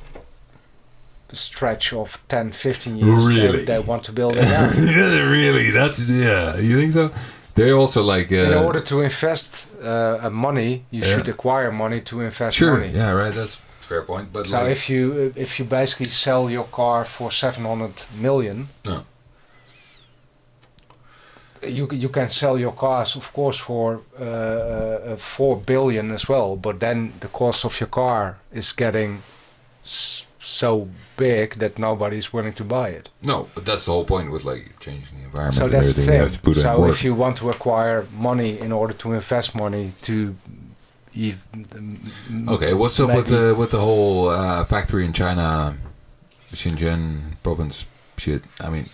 a stretch of 10, 15 years really? they want to build it out. Yeah, really? That's, yeah. You think so? They also like... in order to invest money, you should acquire money to invest money. Yeah, right. That's a fair point. But so like, if you basically sell your car for 700 million, you can sell your cars, of course, for 4 billion as well. But then the cost of your car is getting so big that nobody's willing to buy it. No, but that's the whole point with like changing the environment. So that's the You have to thing. put So in if you want to acquire money in order to invest money to okay, what's up with the whole factory in China, Xinjiang province shit? I mean,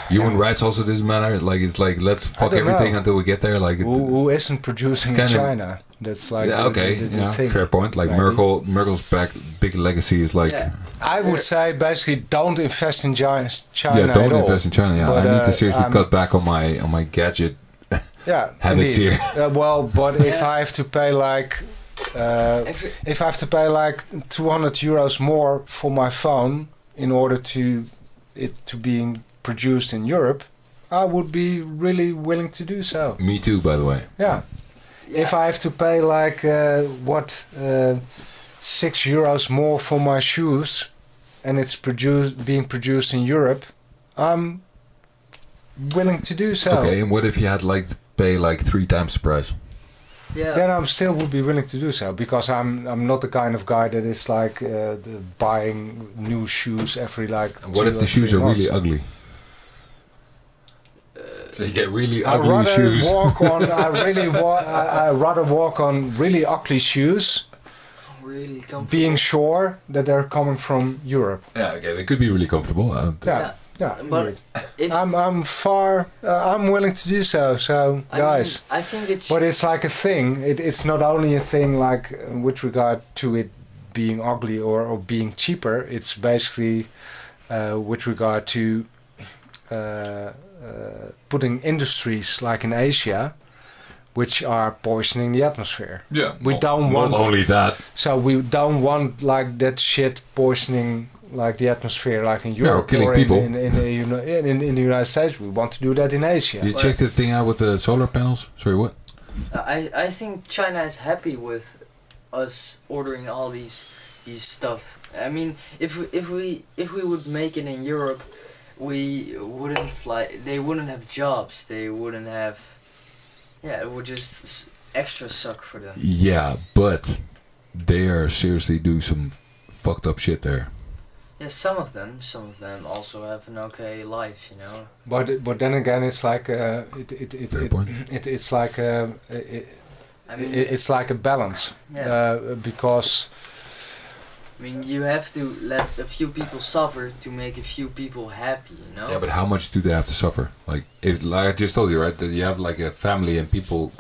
human rights also doesn't matter. Like it's like let's fuck everything until we get there. Like who isn't producing in China? That's like the thing. Fair point. Like Merkel's big legacy is like. Yeah. I would say basically don't invest in China. Yeah, don't invest in China. Yeah, but, I need to seriously cut back on my gadget. Habits here. But if I have to pay like, if I have to pay like 200 euros more for my phone in order to it to being produced in Europe, I would be really willing to do so. Me too, by the way. Yeah. If I have to pay like €6 more for my shoes, and it's being produced in Europe, I'm willing to do so. Okay, and what if you had like to pay like 3 times the price? Yeah. Then I still would be willing to do so because I'm not the kind of guy that is like buying new shoes every like. And what if the shoes are really ugly? So you get really ugly shoes. I'd rather walk on really ugly shoes. Really comfortable. Being sure that they're coming from Europe. Yeah, okay, they could be really comfortable. Yeah, but if I'm willing to do so. So guys, I think that. But it's like a thing. It's not only a thing like with regard to it being ugly or being cheaper. It's basically with regard to putting industries like in Asia, which are poisoning the atmosphere. Yeah, we don't want. Not only that. So we don't want like that shit poisoning like the atmosphere, like in Europe killing or people. in the United States. We want to do that in Asia. You checked the thing out with the solar panels? Sorry, what? I think China is happy with us ordering all these stuff. I mean, if we would make it in Europe, we wouldn't they wouldn't have jobs. They wouldn't have. Yeah, it would just extra suck for them. Yeah, but they are seriously doing some fucked up shit there. Yeah, some of them also have an okay life, you know. But then again, it's like it's like a balance. Yeah. Because. I mean, you have to let a few people suffer to make a few people happy, you know. Yeah, but how much do they have to suffer? Like I just told you, right, that you have like a family and people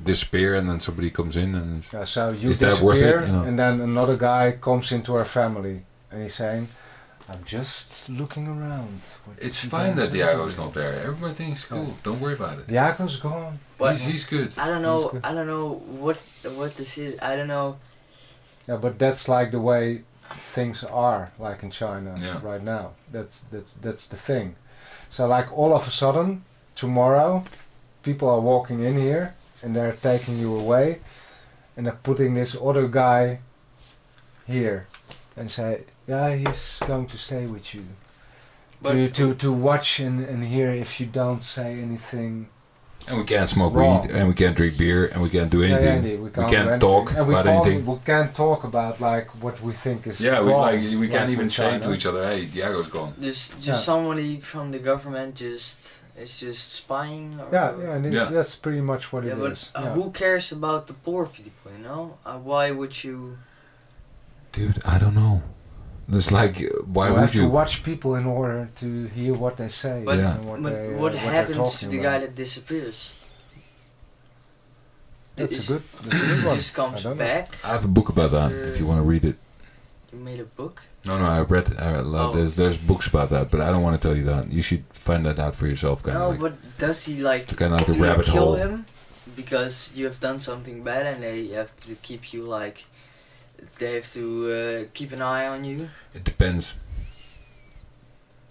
disappear, and then somebody comes in and so you is that worth disappear, it? You know? And then another guy comes into our family. And he's saying, I'm just looking around. It's fine that Diago's not there. Everybody thinks cool. Yeah. Don't worry about it. Diago's gone. But he's good. I don't know what this is. I don't know. Yeah, but that's like the way things are, like in China right now. That's the thing. So like all of a sudden, tomorrow, people are walking in here and they're taking you away, and they're putting this other guy here. And say, Yeah, he's going to stay with you. But To watch and hear if you don't say anything. And we can't smoke Wrong. weed, and we can't drink beer, and we can't do anything. Yeah, indeed, we do can't talk anything. And we about can't- anything. We can't talk about like what we think is Yeah, wrong, we can't even in say China. to each other, "Hey, Diago's gone." just Yeah. somebody from the government is just spying. Or Yeah, and Yeah. that's pretty much what Yeah, it but is. Yeah. who cares about the poor people? You know, why would you? Dude, I don't know. It's like, why you would have to you? watch people in order to hear what they say. But, Yeah. and but what what happens to talking the about. guy that disappears? That's Is- a good. That's a He good one. just I comes don't know. back. I have a book about that. If you want to read it. You made a book. No, I read. Oh. There's books about that, but I don't want to tell you that. You should find that out for yourself, kind No, of. Like, but does he like? it's kind of like the do they rabbit kill hole. him because you have done something bad and they have to keep you like? They have to keep an eye on you. It depends.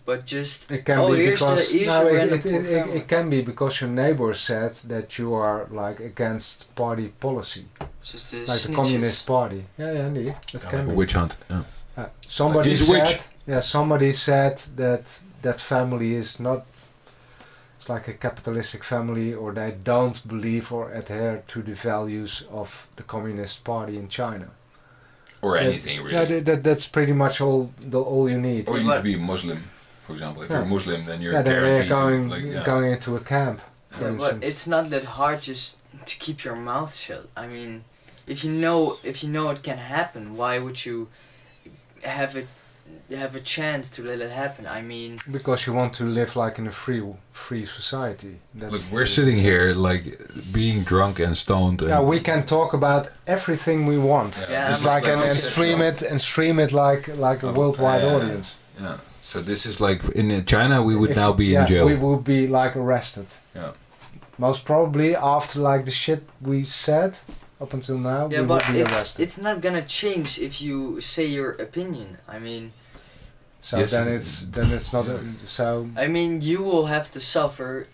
But just It can oh, be here's because here's no, a random it, poor family. it can be because your neighbor said that you are like against party policy, It's just the like the snitches. Communist Party. Yeah, indeed, that Like can a be. witch hunt. Yeah. Somebody He's a said, witch. somebody said that that family is not. It's like a capitalistic family, or they don't believe or adhere to the values of the Communist Party in China. Or Yeah, anything really. Yeah, that's pretty much all you need. Or you But- need to be a Muslim, for example. If Yeah. you're a Muslim, then you're Yeah, then guaranteed they're going to, like, yeah. going into a camp, for Yeah, but instance. it's not that hard just to keep your mouth shut. I mean, if you know it can happen, why would you have a chance to let it happen? I mean, Because you want to live like in a free society. That's Look, we're sitting here like being drunk and stoned. And Yeah, we can talk about everything we want. Yeah, It's I'm like like- and stream it like a Oh, worldwide yeah. audience. Yeah. So this is like in China, we would If- now be yeah, in jail. we would be like arrested. Yeah. Most probably after like the shit we said up until now, yeah, we but would be arrested. it's not gonna change if you say your opinion. I mean, So Yes, then it's not so. I mean, you will have to suffer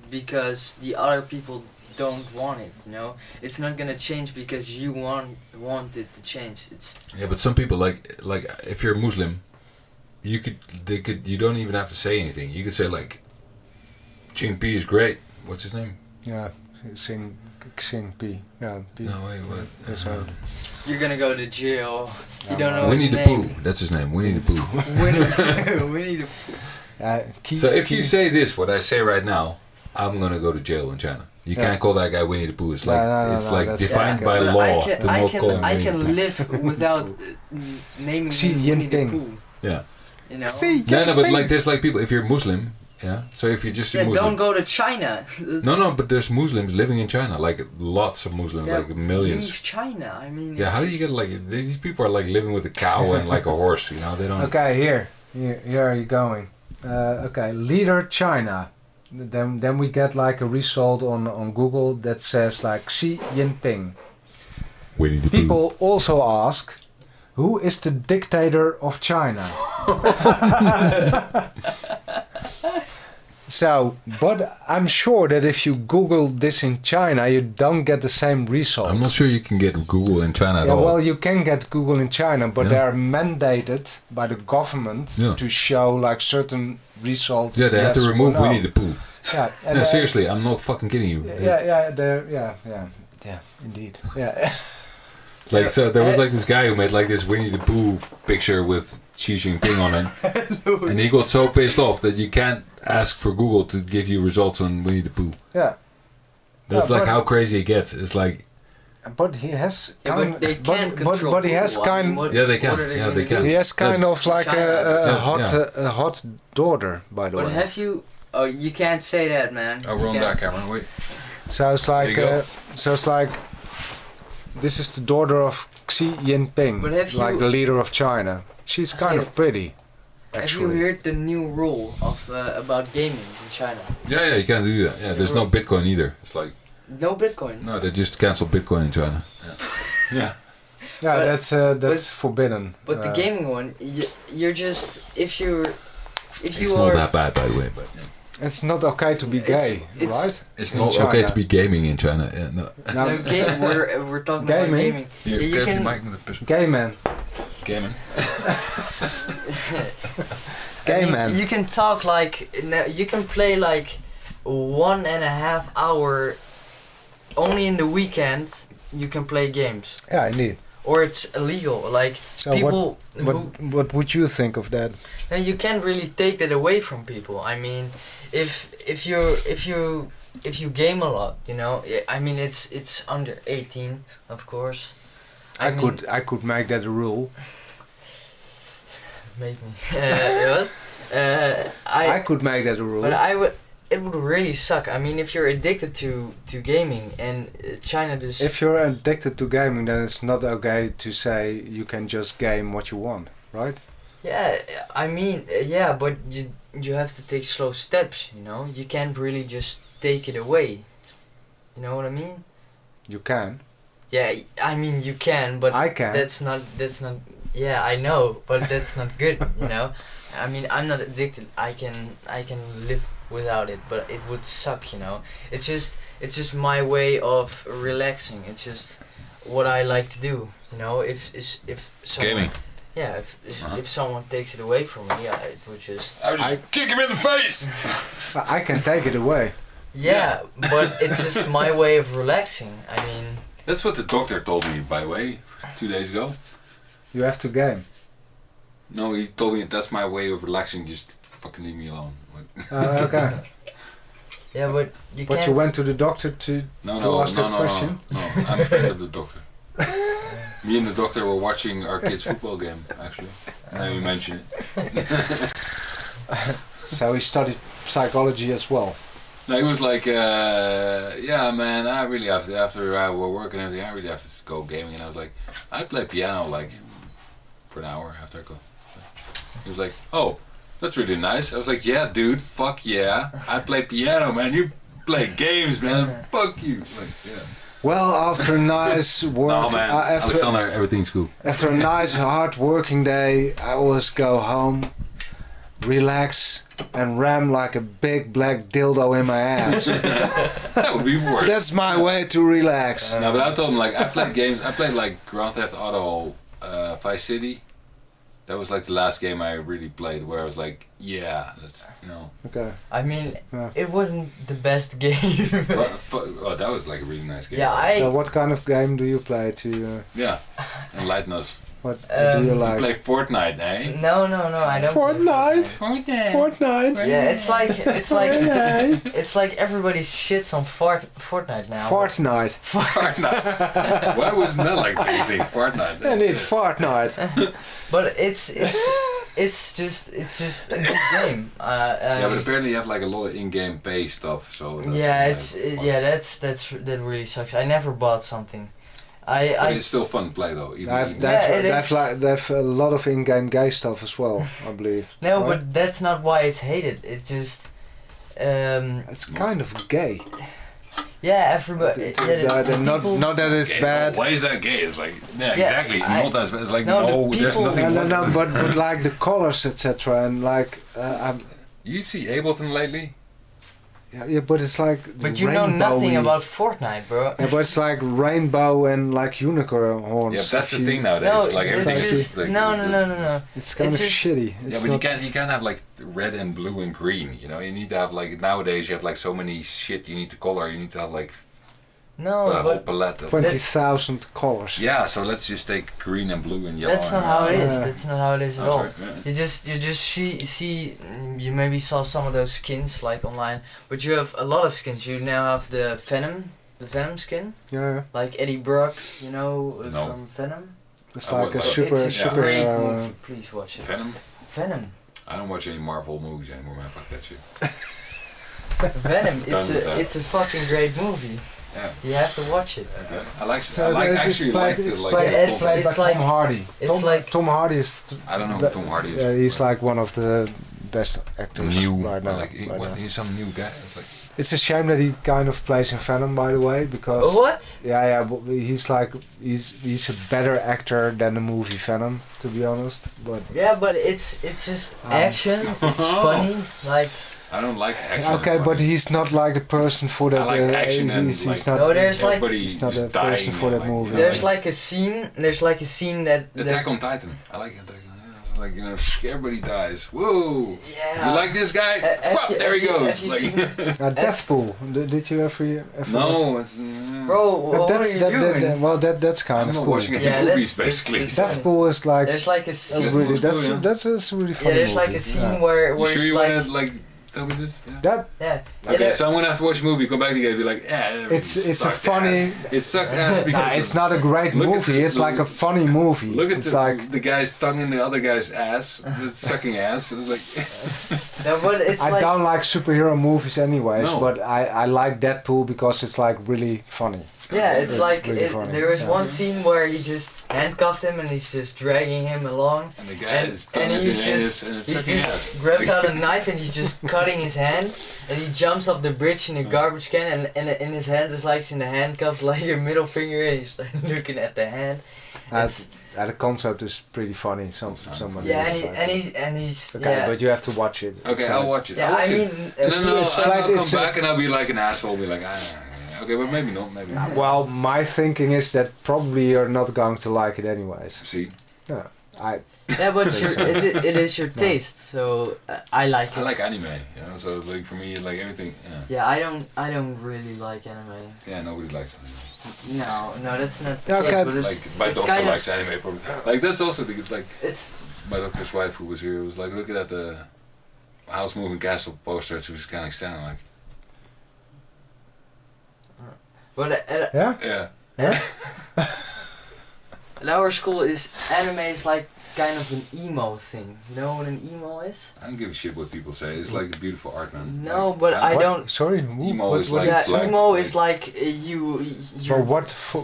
because the other people don't want it. You know, it's not gonna change because you want it to change. It's Yeah, but some people like if you're a Muslim, you don't even have to say anything. You could say like, Jinping is great. What's his name? Yeah, Xing P. Yeah, P. No, wait, what? That's how. you're gonna go to jail. You don't know Winnie his the name. Pooh. That's his name. Winnie the Pooh. Winnie the So if you say this, what I say right now, I'm gonna go to jail in China. You Yeah. can't call that guy Winnie the Pooh. It's like No, it's no, like that's defined like, by But law I to not call him I Winnie can the Pooh. live without naming Xi him Winnie the Jinping. Pooh. Yeah. You know. No, but like there's like people. If you're Muslim, yeah. So if you're just a Yeah, Muslim, don't go to China. No, but there's Muslims living in China, like lots of Muslims, Yeah, like millions. Leave China. I mean. Yeah, it's how do you just- get like these people are like living with a cow and like a horse? You know, they don't. Okay, here are you going? Okay, leader China. Then we get like a result on Google that says like Xi Jinping. Winnie the Pooh. People also ask, who is the dictator of China? So, but I'm sure that if you Google this in China, you don't get the same results. I'm not sure you can get Google in China at Yeah, all. well, you can get Google in China, but Yeah. they are mandated by the government Yeah. to show like certain results. yeah, they have yes to or remove no. Winnie the Pooh. Yeah, No, seriously, I'm not fucking kidding you. Yeah, indeed. Yeah, Like, so there was like this guy who made like this Winnie the Pooh picture with Xi Jinping on it, and he got so pissed off that you can't ask for Google to give you results on Winnie the Pooh. yeah. That's Yeah, like but- how crazy it gets. It's like, But he has Yeah, kind. but they can't control but he has Google. I mean, kind. what- Yeah, they can. what are Yeah, gonna they can. do? He has kind Yeah. of like China. a hot daughter, by the But way. have you? Oh, you can't say that, man. oh, You we're on can't. that camera. Wait. So it's like, There you go. this is the daughter of Xi Jinping, But have like you- the leader of China. She's kind of Yes. pretty, Have you actually. heard the new rule of about gaming in China? Yeah, you can't do that. Yeah, there's no Bitcoin either. It's like, No Bitcoin. no, they just canceled Bitcoin in China. Yeah. Yeah. Yeah, But- that's forbidden. But the gaming one, you're just if you It's not are that bad, by the way, but yeah. It's not okay to be It's- gay, it's- right? It's In not okay China. to be gaming in China. Yeah, no. Now, no, we're talking Gaming? about gaming. Hier, you geef die can mic met het puzzel. gay man. Gaming. Game man. You can talk like you can play like 1.5 hour only in the weekend. You can play games. Yeah, indeed. Or it's illegal. Like So people what would you think of that? and you can't really take that away from people. I mean, if you game a lot, you know. I mean, it's under 18, of course. I mean, could make that a rule. Make me. What? I could make that a rule. But it would really suck. I mean, if you're addicted to gaming and China just. If you're addicted to gaming, then it's not okay to say you can just game what you want, right? Yeah, I mean, yeah, but you have to take slow steps. You know, you can't really just take it away. You know what I mean? You can. Yeah, I mean you can, but I can. That's not. Yeah, I know, but that's not good. You know, I mean, I'm not addicted. I can live without it, but it would suck. You know, it's just my way of relaxing. It's just what I like to do. You know, if someone, Gaming. yeah, if someone takes it away from me, yeah, it would just. I would just kick him in the face. I can take it away. Yeah, but it's just my way of relaxing. I mean. That's what the doctor told me, by the way, 2 days ago. You have to game. No, he told me that's my way of relaxing. Just fucking leave me alone. Like, Okay. Yeah, but you But can't. you went to the doctor to ask that question? No, I'm a friend of the doctor. Me and the doctor were watching our kids' football game, actually. Now you mention it. So he studied psychology as well. No, he was like, yeah, man, I really have to, after we're working and everything, I really have to go gaming. And I was like, I play piano like for an hour after I go. He was like, oh, that's really nice. I was like, yeah, dude, fuck yeah. I play piano, man. You play games, man. Fuck you. Like, yeah. Well, after a nice work, No, man. Alexander, everything's cool. after a nice hard working day, I always go home, relax, and ram like a big black dildo in my ass. That would be worse. That's my way to relax. No, but I told him, like, I played games. I played like Grand Theft Auto, Vice City. That was like the last game I really played where I was like, yeah, let's, you know. Okay. I mean, Yeah. it wasn't the best game. Oh, that was like a really nice game. Yeah, So what kind of game do you play to... Yeah, enlighten us. what do you You like? play Fortnite, eh? No, I don't. Fortnite? Fortnite. Fortnite? Yeah, it's like Fortnite. it's like everybody shits on Fortnite now. Fortnite. Fortnite. Why wasn't that like anything? Fortnite. I need Fortnite. But it's just a good game. Yeah, but apparently you have like a lot of in-game pay stuff, so. That's yeah, fun. that really sucks. I never bought something. But it's still fun to play though. Even They have a lot of in-game gay stuff as well, I believe. No, right? but that's not why it's hated. It just. It's kind of gay. Yeah, everybody. Not that it's gay. bad. Why is that gay? It's like, yeah, exactly. Not that bad. It's like, No, no, the there's people- nothing. No, but like the colors, etc. And like, You see Ableton lately? yeah, but it's like. But you know nothing rainbowy. about Fortnite, bro. Yeah, but it's like rainbow and like unicorn horns. Yeah, that's the If you- thing nowadays. No, like it's everything is just just like. no. It's kind It's of just- shitty. Yeah, It's but not, you can't have like red and blue and green. You know, you need to have like nowadays you have like so many shit you need to color. You need to have like No, a whole but palette of. 20,000 colors. Yeah, so let's just take green and blue and yellow. that's not and, how it is. Yeah. That's not how it is at Oh, all. sorry, yeah. You just see you maybe saw some of those skins like online, but you have a lot of skins. You now have the Venom skin, Yeah, like Eddie Brock, you know, No. from Venom. it's Oh, like a well, super it's a super. great movie. Please watch it. Venom. Venom. I don't watch any Marvel movies anymore, man. Fuck that shit. Venom. Done with that. It's a fucking great movie. Yeah. You have to watch it. Okay. I like. So I like it's actually played- like the it's like. played- the it's full- like- Tom Hardy. it's like- Tom Hardy is. I don't know who Tom Hardy is. Yeah, he's like one of the best actors new. right now. Like right now. he's some new guy. It's like. It's a shame that he kind of plays in Venom, by the way, because What? yeah, but he's a better actor than the movie Venom, to be honest. But Yeah, but it's just action. It's funny. Like I don't like action. Okay, and but funny. he's not like the person for that. I like action and he's like not. No, there's like everybody He's not just a person dying for and that like, movie. you know, there's like a scene. There's like a scene that Attack on Titan. I like Attack on Titan. Like, you know, everybody dies. Whoa! Yeah. You like this guy? There he goes. Like, Deathpool. Did you ever no, it's Bro, what are you doing? well, that's kind I'm of not cool. watching any Yeah, movies that's- basically. that's- So. Deathpool is like There's like a scene. That's really cool, yeah. that's a really Yeah, funny there's like movie. a scene Yeah. where You sure it's you like want to like tell me this? Yeah. That yeah. Okay, Yeah, so I'm gonna have to watch a movie. Come back together and be like, yeah, it's a funny. It sucked ass because It's not a great Look at movie. the- It's like a funny movie. Look at it's the, like the guy's tongue in the other guy's ass. It's sucking ass. It's No, but it's I like don't like superhero movies anyways, No. but I like Deadpool because it's like really funny. yeah, it's It's like really funny, there is yeah. one scene where he just handcuffed him and he's just dragging him along. and the guy's tongue and is he's in his just and it's he sucking just ass. grabs out a knife and he's just cutting his hand and he jumps off the bridge in a garbage can and in his hand is like in the handcuffs like a middle finger and he's like looking at the hand. It's- The concept is pretty funny. Somebody yeah, else like it. and he's Okay, yeah. but you have to watch it. Okay, It's I'll like- watch it. Yeah, I'll watch I it. mean, And it's, then I'll, it's and like- I'll come it's a- back and I'll be like an asshole. Be like, okay, but maybe not. Maybe. Not. Well, my thinking is that probably you're not going to like it anyways. See, I yeah, but it is your taste, so I like it. I like anime. You know, so like for me, like everything. Yeah, Yeah, I don't really like anime. yeah nobody likes anime. No, that's not. Okay. Yes, but it's, Like my it's doctor kind of, likes anime. Probably. Like that's also the like It's my doctor's wife who was here was like looking at the House Moving Castle poster. She was kind of standing like, but yeah. yeah. at our school is anime is like kind of an emo thing. You know what an emo is? I don't give a shit what people say. It's like beautiful art, man. No, Like, but I What? don't. Sorry. Emo what, is what- like- Yeah, like- emo like- is like For you're what? For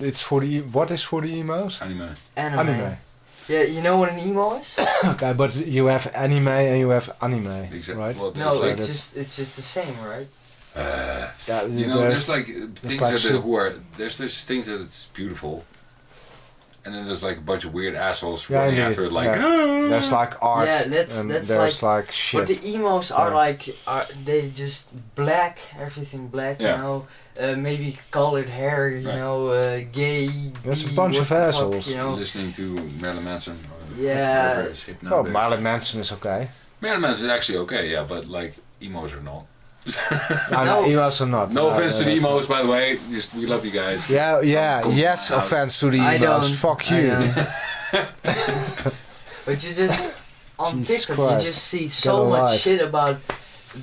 it's for the what is for the emos? Anime. anime. Yeah, you know what an emo is? Okay, but you have anime and you have anime, Exactly. right? Well, No, like, it's just the same, right? Yeah, you know, there's like things like that shit. who are there's things that it's beautiful, and then there's like a bunch of weird assholes Yeah, running indeed. after it like. Yeah. There's like art. Yeah, that's- and that's there's like But shit. the emos are Yeah. like they just black, everything black, Yeah. you know, maybe colored hair, you Right. know, gay. There's a bi, bunch what of the fuck, assholes. you know. Listening to Marilyn Manson. Or Yeah. whatever is hip Oh, nowadays. Marilyn Manson is okay. Marilyn Manson is actually okay, yeah, but like emos are not. No, No. emos are not. No offense to the that's- emos, by the way. Just we love you guys. Yeah, yeah, Come to yes, my house. offense to the I emos. don't. Fuck I you. know. But you just on Jesus TikTok Christ. you just see Get so much alive. shit about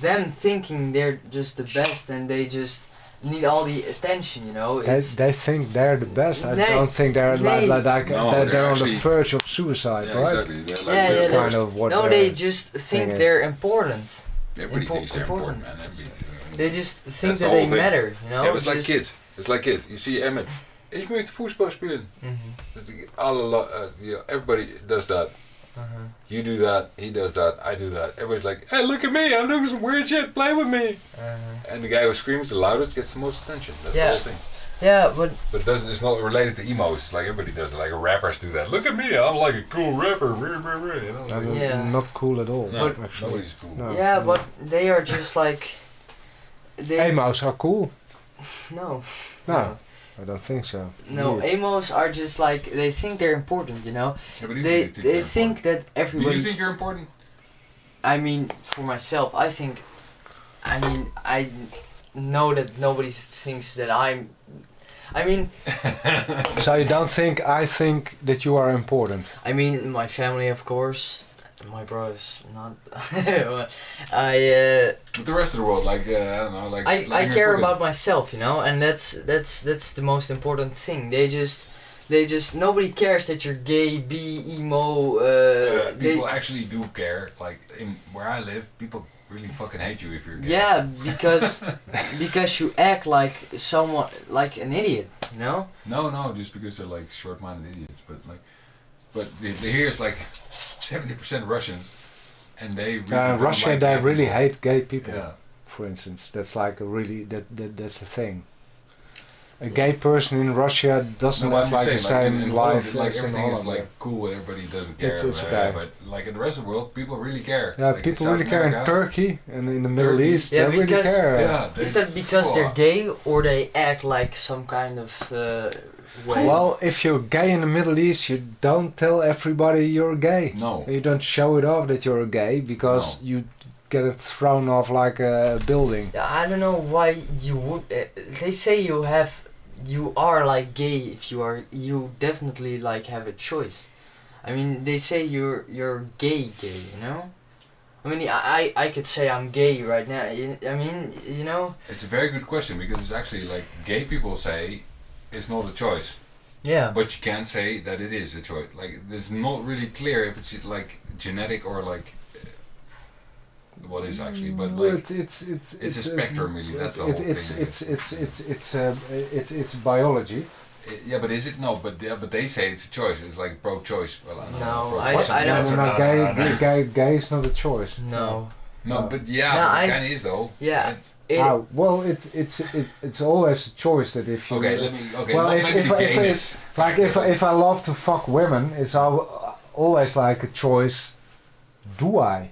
them thinking they're just the best and they just need all the attention, you know. It's, They think they're the best. I They- don't think they're they- No, they're on the actually- verge of suicide, Yeah, right? exactly. They're like, yeah, this yeah, kind that's, of what no, their they just think is. they're important. Everybody Impo- thinks they're important, important. man. Everybody, They just think That's the that they whole thing. matter, you know. yeah, it's like Just- kids. It's like kids. You see Emmett. Ik möchte Fußball spielen. Everybody does that. Uh-huh. You do that. He does that. I do that. Everybody's like, "Hey, look at me! I'm doing some weird shit. Play with me!" Uh-huh. And the guy who screams the loudest gets the most attention. That's Yeah. the whole thing. Yeah, but But it doesn't. It's not related to emos. Like everybody does it. Like rappers do that. Look at me! I'm like a cool rapper. You know? I'm Yeah. not cool at all. No, actually. nobody's cool. No. yeah, but they are just like they Emos are cool. no. No, I don't think so. No, Weird. emos are just like they think they're important, you know. Everybody They thinks they they're think important. that everybody. Do you think you're important? I mean, for myself, I know that nobody thinks that I'm. I mean, So you don't think I think that you are important? my family, of course. My brothers, not. But the rest of the world, like I don't know, like I you're care important. about myself, you know, and that's the most important thing. They just nobody cares that you're gay, bi, emo. People actually do care. Like in where I live, people really fucking hate you if you're gay. Yeah, because you act like someone like an idiot, you know. No, just because they're like short-minded idiots. But here's like 70% Russians, and they really don't Russia, like they gay really people. hate gay people. Yeah. For instance, that's like a really that's a thing. a gay person in Russia doesn't No, but have I'm like the just saying, same in Holland, life like as in everything is Holland. like cool and everybody doesn't care. It's okay. But like in the rest of the world, people really care. Yeah, like people South really care in America, Turkey and in the Middle Turkey. East. Yeah, they really because- care. Yeah, Is that because they're gay or they act like some kind of way? Well, if you're gay in the Middle East, you don't tell everybody you're gay. No. You don't show it off that you're gay because you get it thrown off like a building. I don't know why you would. They say you are like gay if you definitely like have a choice. I mean, they say you're gay, you know. I mean, I could say I'm gay right now. I mean, you know. It's a very good question because it's actually like gay people say it's not a choice. Yeah. But you can't say that it is a choice. Like it's not really clear if it's like genetic or like what is actually. But like it's a spectrum really. That's the whole thing. It's biology. Yeah, but is it no? But they say it's a choice. It's like pro-choice. Well, I don't know. No, Pro-choice I is don't- yes or No, gay is not a choice. No. No, but yeah, No, it I- kind of is though. Yeah. Right? Well, it's always a choice that if you. Okay, let me. Okay, Well, not if, maybe if, the if gayness. it's like if I love to fuck women, it's always like a choice. Do I?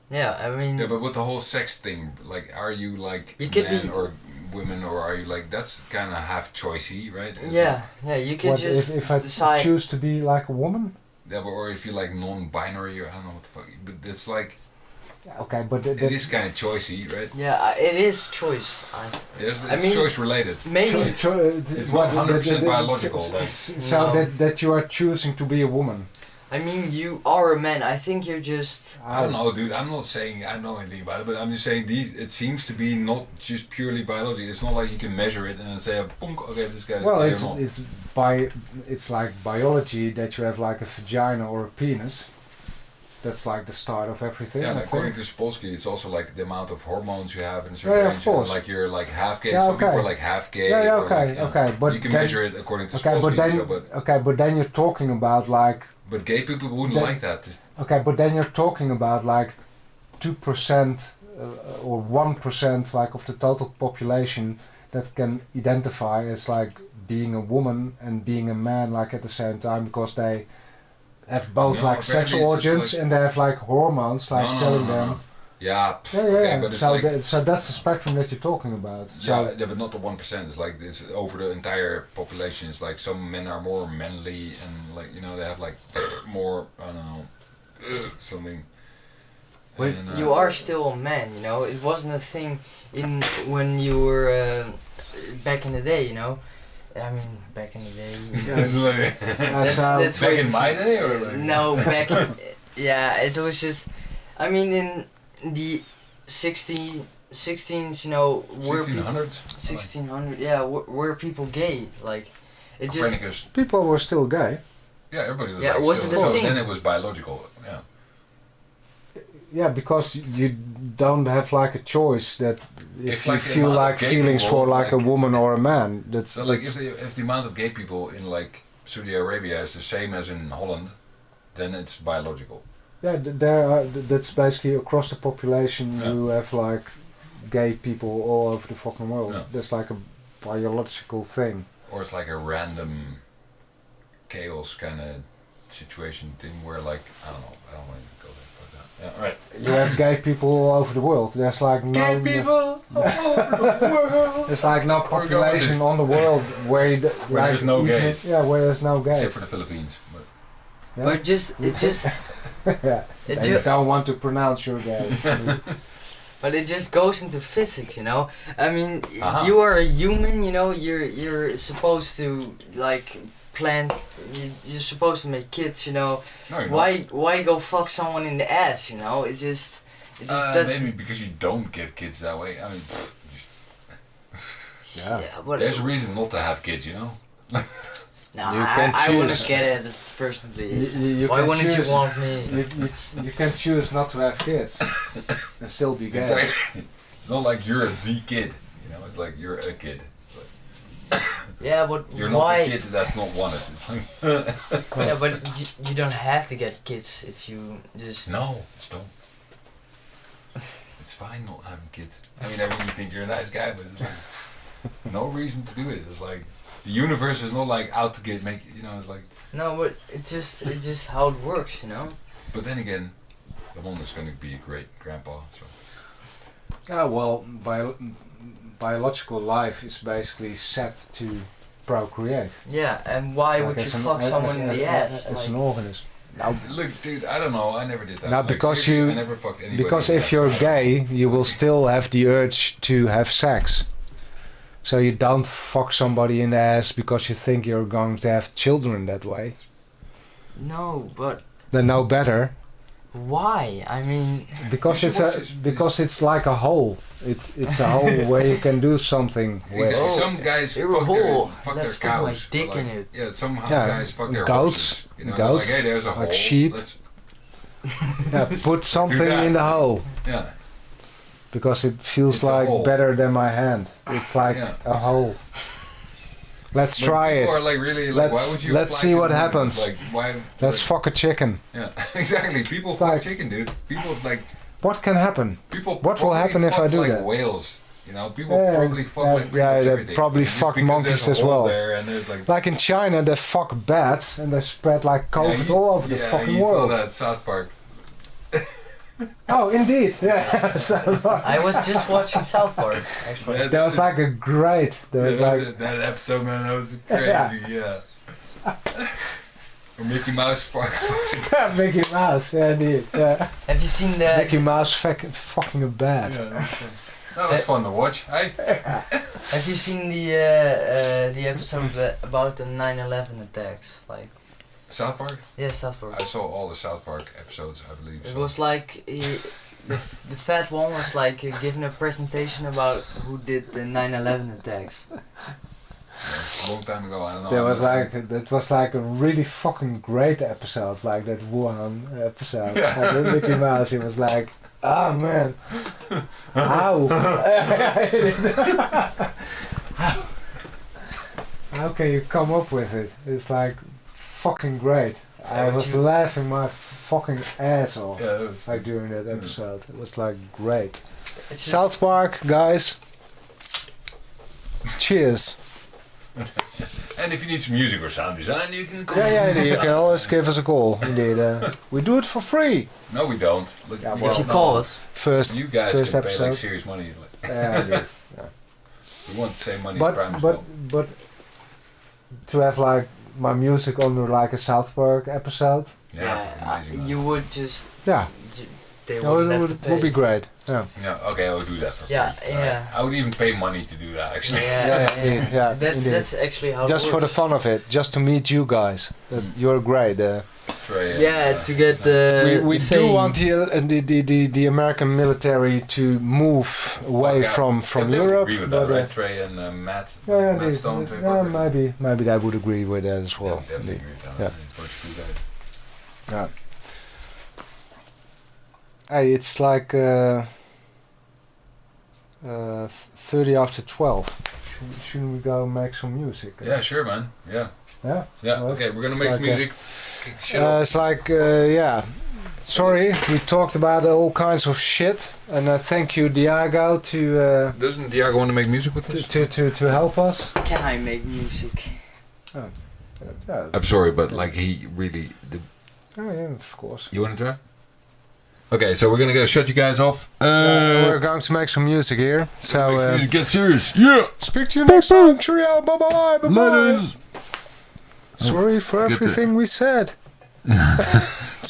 Yeah, I mean. Yeah, but with the whole sex thing, like, are you like You could men be- or women, or are you like that's kind of half choicey, right? Isn't Yeah, yeah. You could What just if I decide. choose to be like a woman? it? Yeah, but, or if you like non-binary, or I don't know what the fuck. But it's like Okay, but it is kind of choicey, right? Yeah, it is choice. It's mean, choice related. Maybe. It's not 100% biological, like. So No. that you are choosing to be a woman. I mean, you are a man. I think you're just. I don't know, dude. I'm not saying I know anything about it, but I'm just saying these. It seems to be not just purely biology. It's not like you can measure it and then say, "Punk, okay, this guy's Well, gay it's or not." it's like biology that you have like a vagina or a penis. That's like the start of everything. Yeah, and I according think. to Spolsky, it's also like the amount of hormones you have in a certain Yeah, of range. course. Like you're like half gay. Yeah, Some people okay. are like half gay. Yeah, or okay, like, okay, but you can then- measure it according to Okay, but Spolsky. then then you're talking about like But gay people wouldn't then- like that. okay, but then you're talking about like 2% or 1% like of the total population that can identify as like being a woman and being a man like at the same time because they have both No, like apparently sex it's just organs like- and they have like hormones like telling them. Yeah, okay, but it's so, like so that's the spectrum that you're talking about. So yeah, but not the 1%. It's like it's over the entire population. It's like some men are more manly and like they have like more I don't know something. But And, you are still a man, you know. It wasn't a thing in when you were back in the day, you know. I mean, back in the day. It's like- That's back way in too my simple. day or like No, back. Yeah, it was just. I mean, in the 16s, you know, were people 1600s. 1600. Yeah, were people gay? Like, it just. Copernicus. people were still gay. Yeah, everybody was Yeah, like was so, it a so thing? then it was biological. Yeah. Yeah, because you don't have like a choice that if If, you like, the feel amount of like gay feelings people, for like a like- woman or a man. That's So like that's- if the amount of gay people in like Saudi Arabia is the same as in Holland, then it's biological. yeah, that's basically across the population Yeah. you have like gay people all over the fucking world. Yeah. That's like a biological thing. Or it's like a random chaos kind of situation thing where like I don't know, I don't want to go there. Fuck that. Yeah, alright. You have gay people all over the world. There's like no there's like no Where we go with population this? on the world where you Where there's no even- gays. Yeah, where there's no gays. Except for the Philippines. But Yeah. But it just, Yeah. it I just, don't want to pronounce your gay. but it just goes into physics, you know. I mean, Uh-huh. you are a human, you know. You're supposed to like plant. You're supposed to make kids, you know. no, you're not. Why go fuck someone in the ass, you know? It just doesn't. Maybe because you don't get kids that way. I mean, just Yeah. but there's a reason not to have kids, you know. no, You can I wouldn't choose. get it personally. You Why can wouldn't you choose- want me? You can choose not to have kids and still be gay. It's like it's not like you're the kid, you know. It's like you're a kid. Yeah, but You're not why? the kid that's not wanted. It's like Yeah, but you don't have to get kids if you just. no, just don't. It's fine not having kids. I mean, you think you're a nice guy, but it's like No reason to do it. It's like the universe is not like out to make. It's like. No, but it's just how it works, But then again, Ramon is going to be a great grandpa. So. Yeah, well, biological life is basically set to procreate. Yeah, and why would you fuck someone in the ass? As an organism. Now, look, dude, I don't know. I never did that. Now, because you, I never fucked anybody. because if you're gay, you will still have the urge to have sex. So you don't fuck somebody in the ass because you think you're going to have children that way. No, but Then no better. why? I mean, Because it's like a hole. It's a hole where you can do something with. Exactly. Some guys you're a hole. fuck Let's their put my cows. dick like, in it. Yeah, some Yeah, guys fuck their goats, horses. goats, like, hey, there's a like hole. sheep. Let's, Yeah, put something that. in the hole. yeah. Because it feels It's a like hole. better than my hand. It's like Yeah. a hole. Let's But try people it. are like really like, why would you Let's apply see to what the happens. Like, why? Let's like, fuck a chicken. Yeah, exactly. People It's fuck like- chicken, dude. People like What can happen? people. What will probably happen if fuck I do like that? whales. People Yeah, probably fuck yeah, like pretty yeah, much they everything. probably Just fuck because monkeys there's a as hole well. There and there's like. Like in China, they fuck bats and they spread like COVID all over the fucking you world. saw that South Park. Oh, indeed. Yeah. I was just watching South Park, actually. Yeah, That was like a great. There was like that episode, man. That was crazy. Yeah. Or Mickey Mouse fucking. Mickey Mouse. Yeah, indeed. Yeah. Have you seen the? Mickey Mouse fucking a bat. That was fun to watch. Hey. Have you seen the episode about the 9/11 attacks? Like, South Park? yeah, South Park. I saw all the South Park episodes, I believe. It was like the fat one was like giving a presentation about who did the 9/11 attacks. a long time ago. I don't know. That was like a really fucking great episode, like that Wuhan episode. Like with Mickey Mouse, he was like, "Ah man, how? How can you come up with it? It's like fucking great." I was laughing my fucking ass off Yeah, it was. like during that episode. It was like great. It's South Park, guys. Cheers. And if you need some music or sound design, you can call. Yeah, you can always give us a call. Indeed, we do it for free. No, we don't. Look, Yeah, we well, if you don't call know. us, First, You guys first can pay episode. like serious money. Like, Indeed. we want the same money. But Prime but to have like my music under like a South Park episode, amazing. Man. you would just yeah, they no, wouldn't it have to pay. would be great. Yeah, Yeah, okay, I would do that. For Yeah, free. yeah. I would even pay money to do that. Actually. indeed, yeah, That's indeed. that's actually how. Just it for the works. fun of it, just to meet you guys. That you're great. Trey, Yeah, to get the. We the do fame. want the American military to move away Fuck, from yeah, they would Europe. agree with but, that, right? Trey and Matt. yeah, Matt indeed. Stone. Trey Yeah, Parker. maybe they would agree with that as well. Yeah, definitely indeed. agree with Yeah. that. Bunch of cool guys. Yeah. Hey, it's like 30 after 12. Shouldn't we go make some music? Yeah, sure, man. Yeah. Yeah? Yeah. Well, Okay, we're gonna it's make like some music. Kick shit off. It's like, yeah. Sorry, we talked about all kinds of shit, and thank you, Diago, to Doesn't Diago want to make music with us? to help us. Can I make music? Yeah, I'm sorry, but like he really. yeah, of course. You want to try? Okay, so we're gonna go shut you guys off. We're going to make some music here. So Get serious. Yeah. speak to you next time. Cheerio. Bye bye. Bye bye. Ladies. Sorry for Get the- everything we said.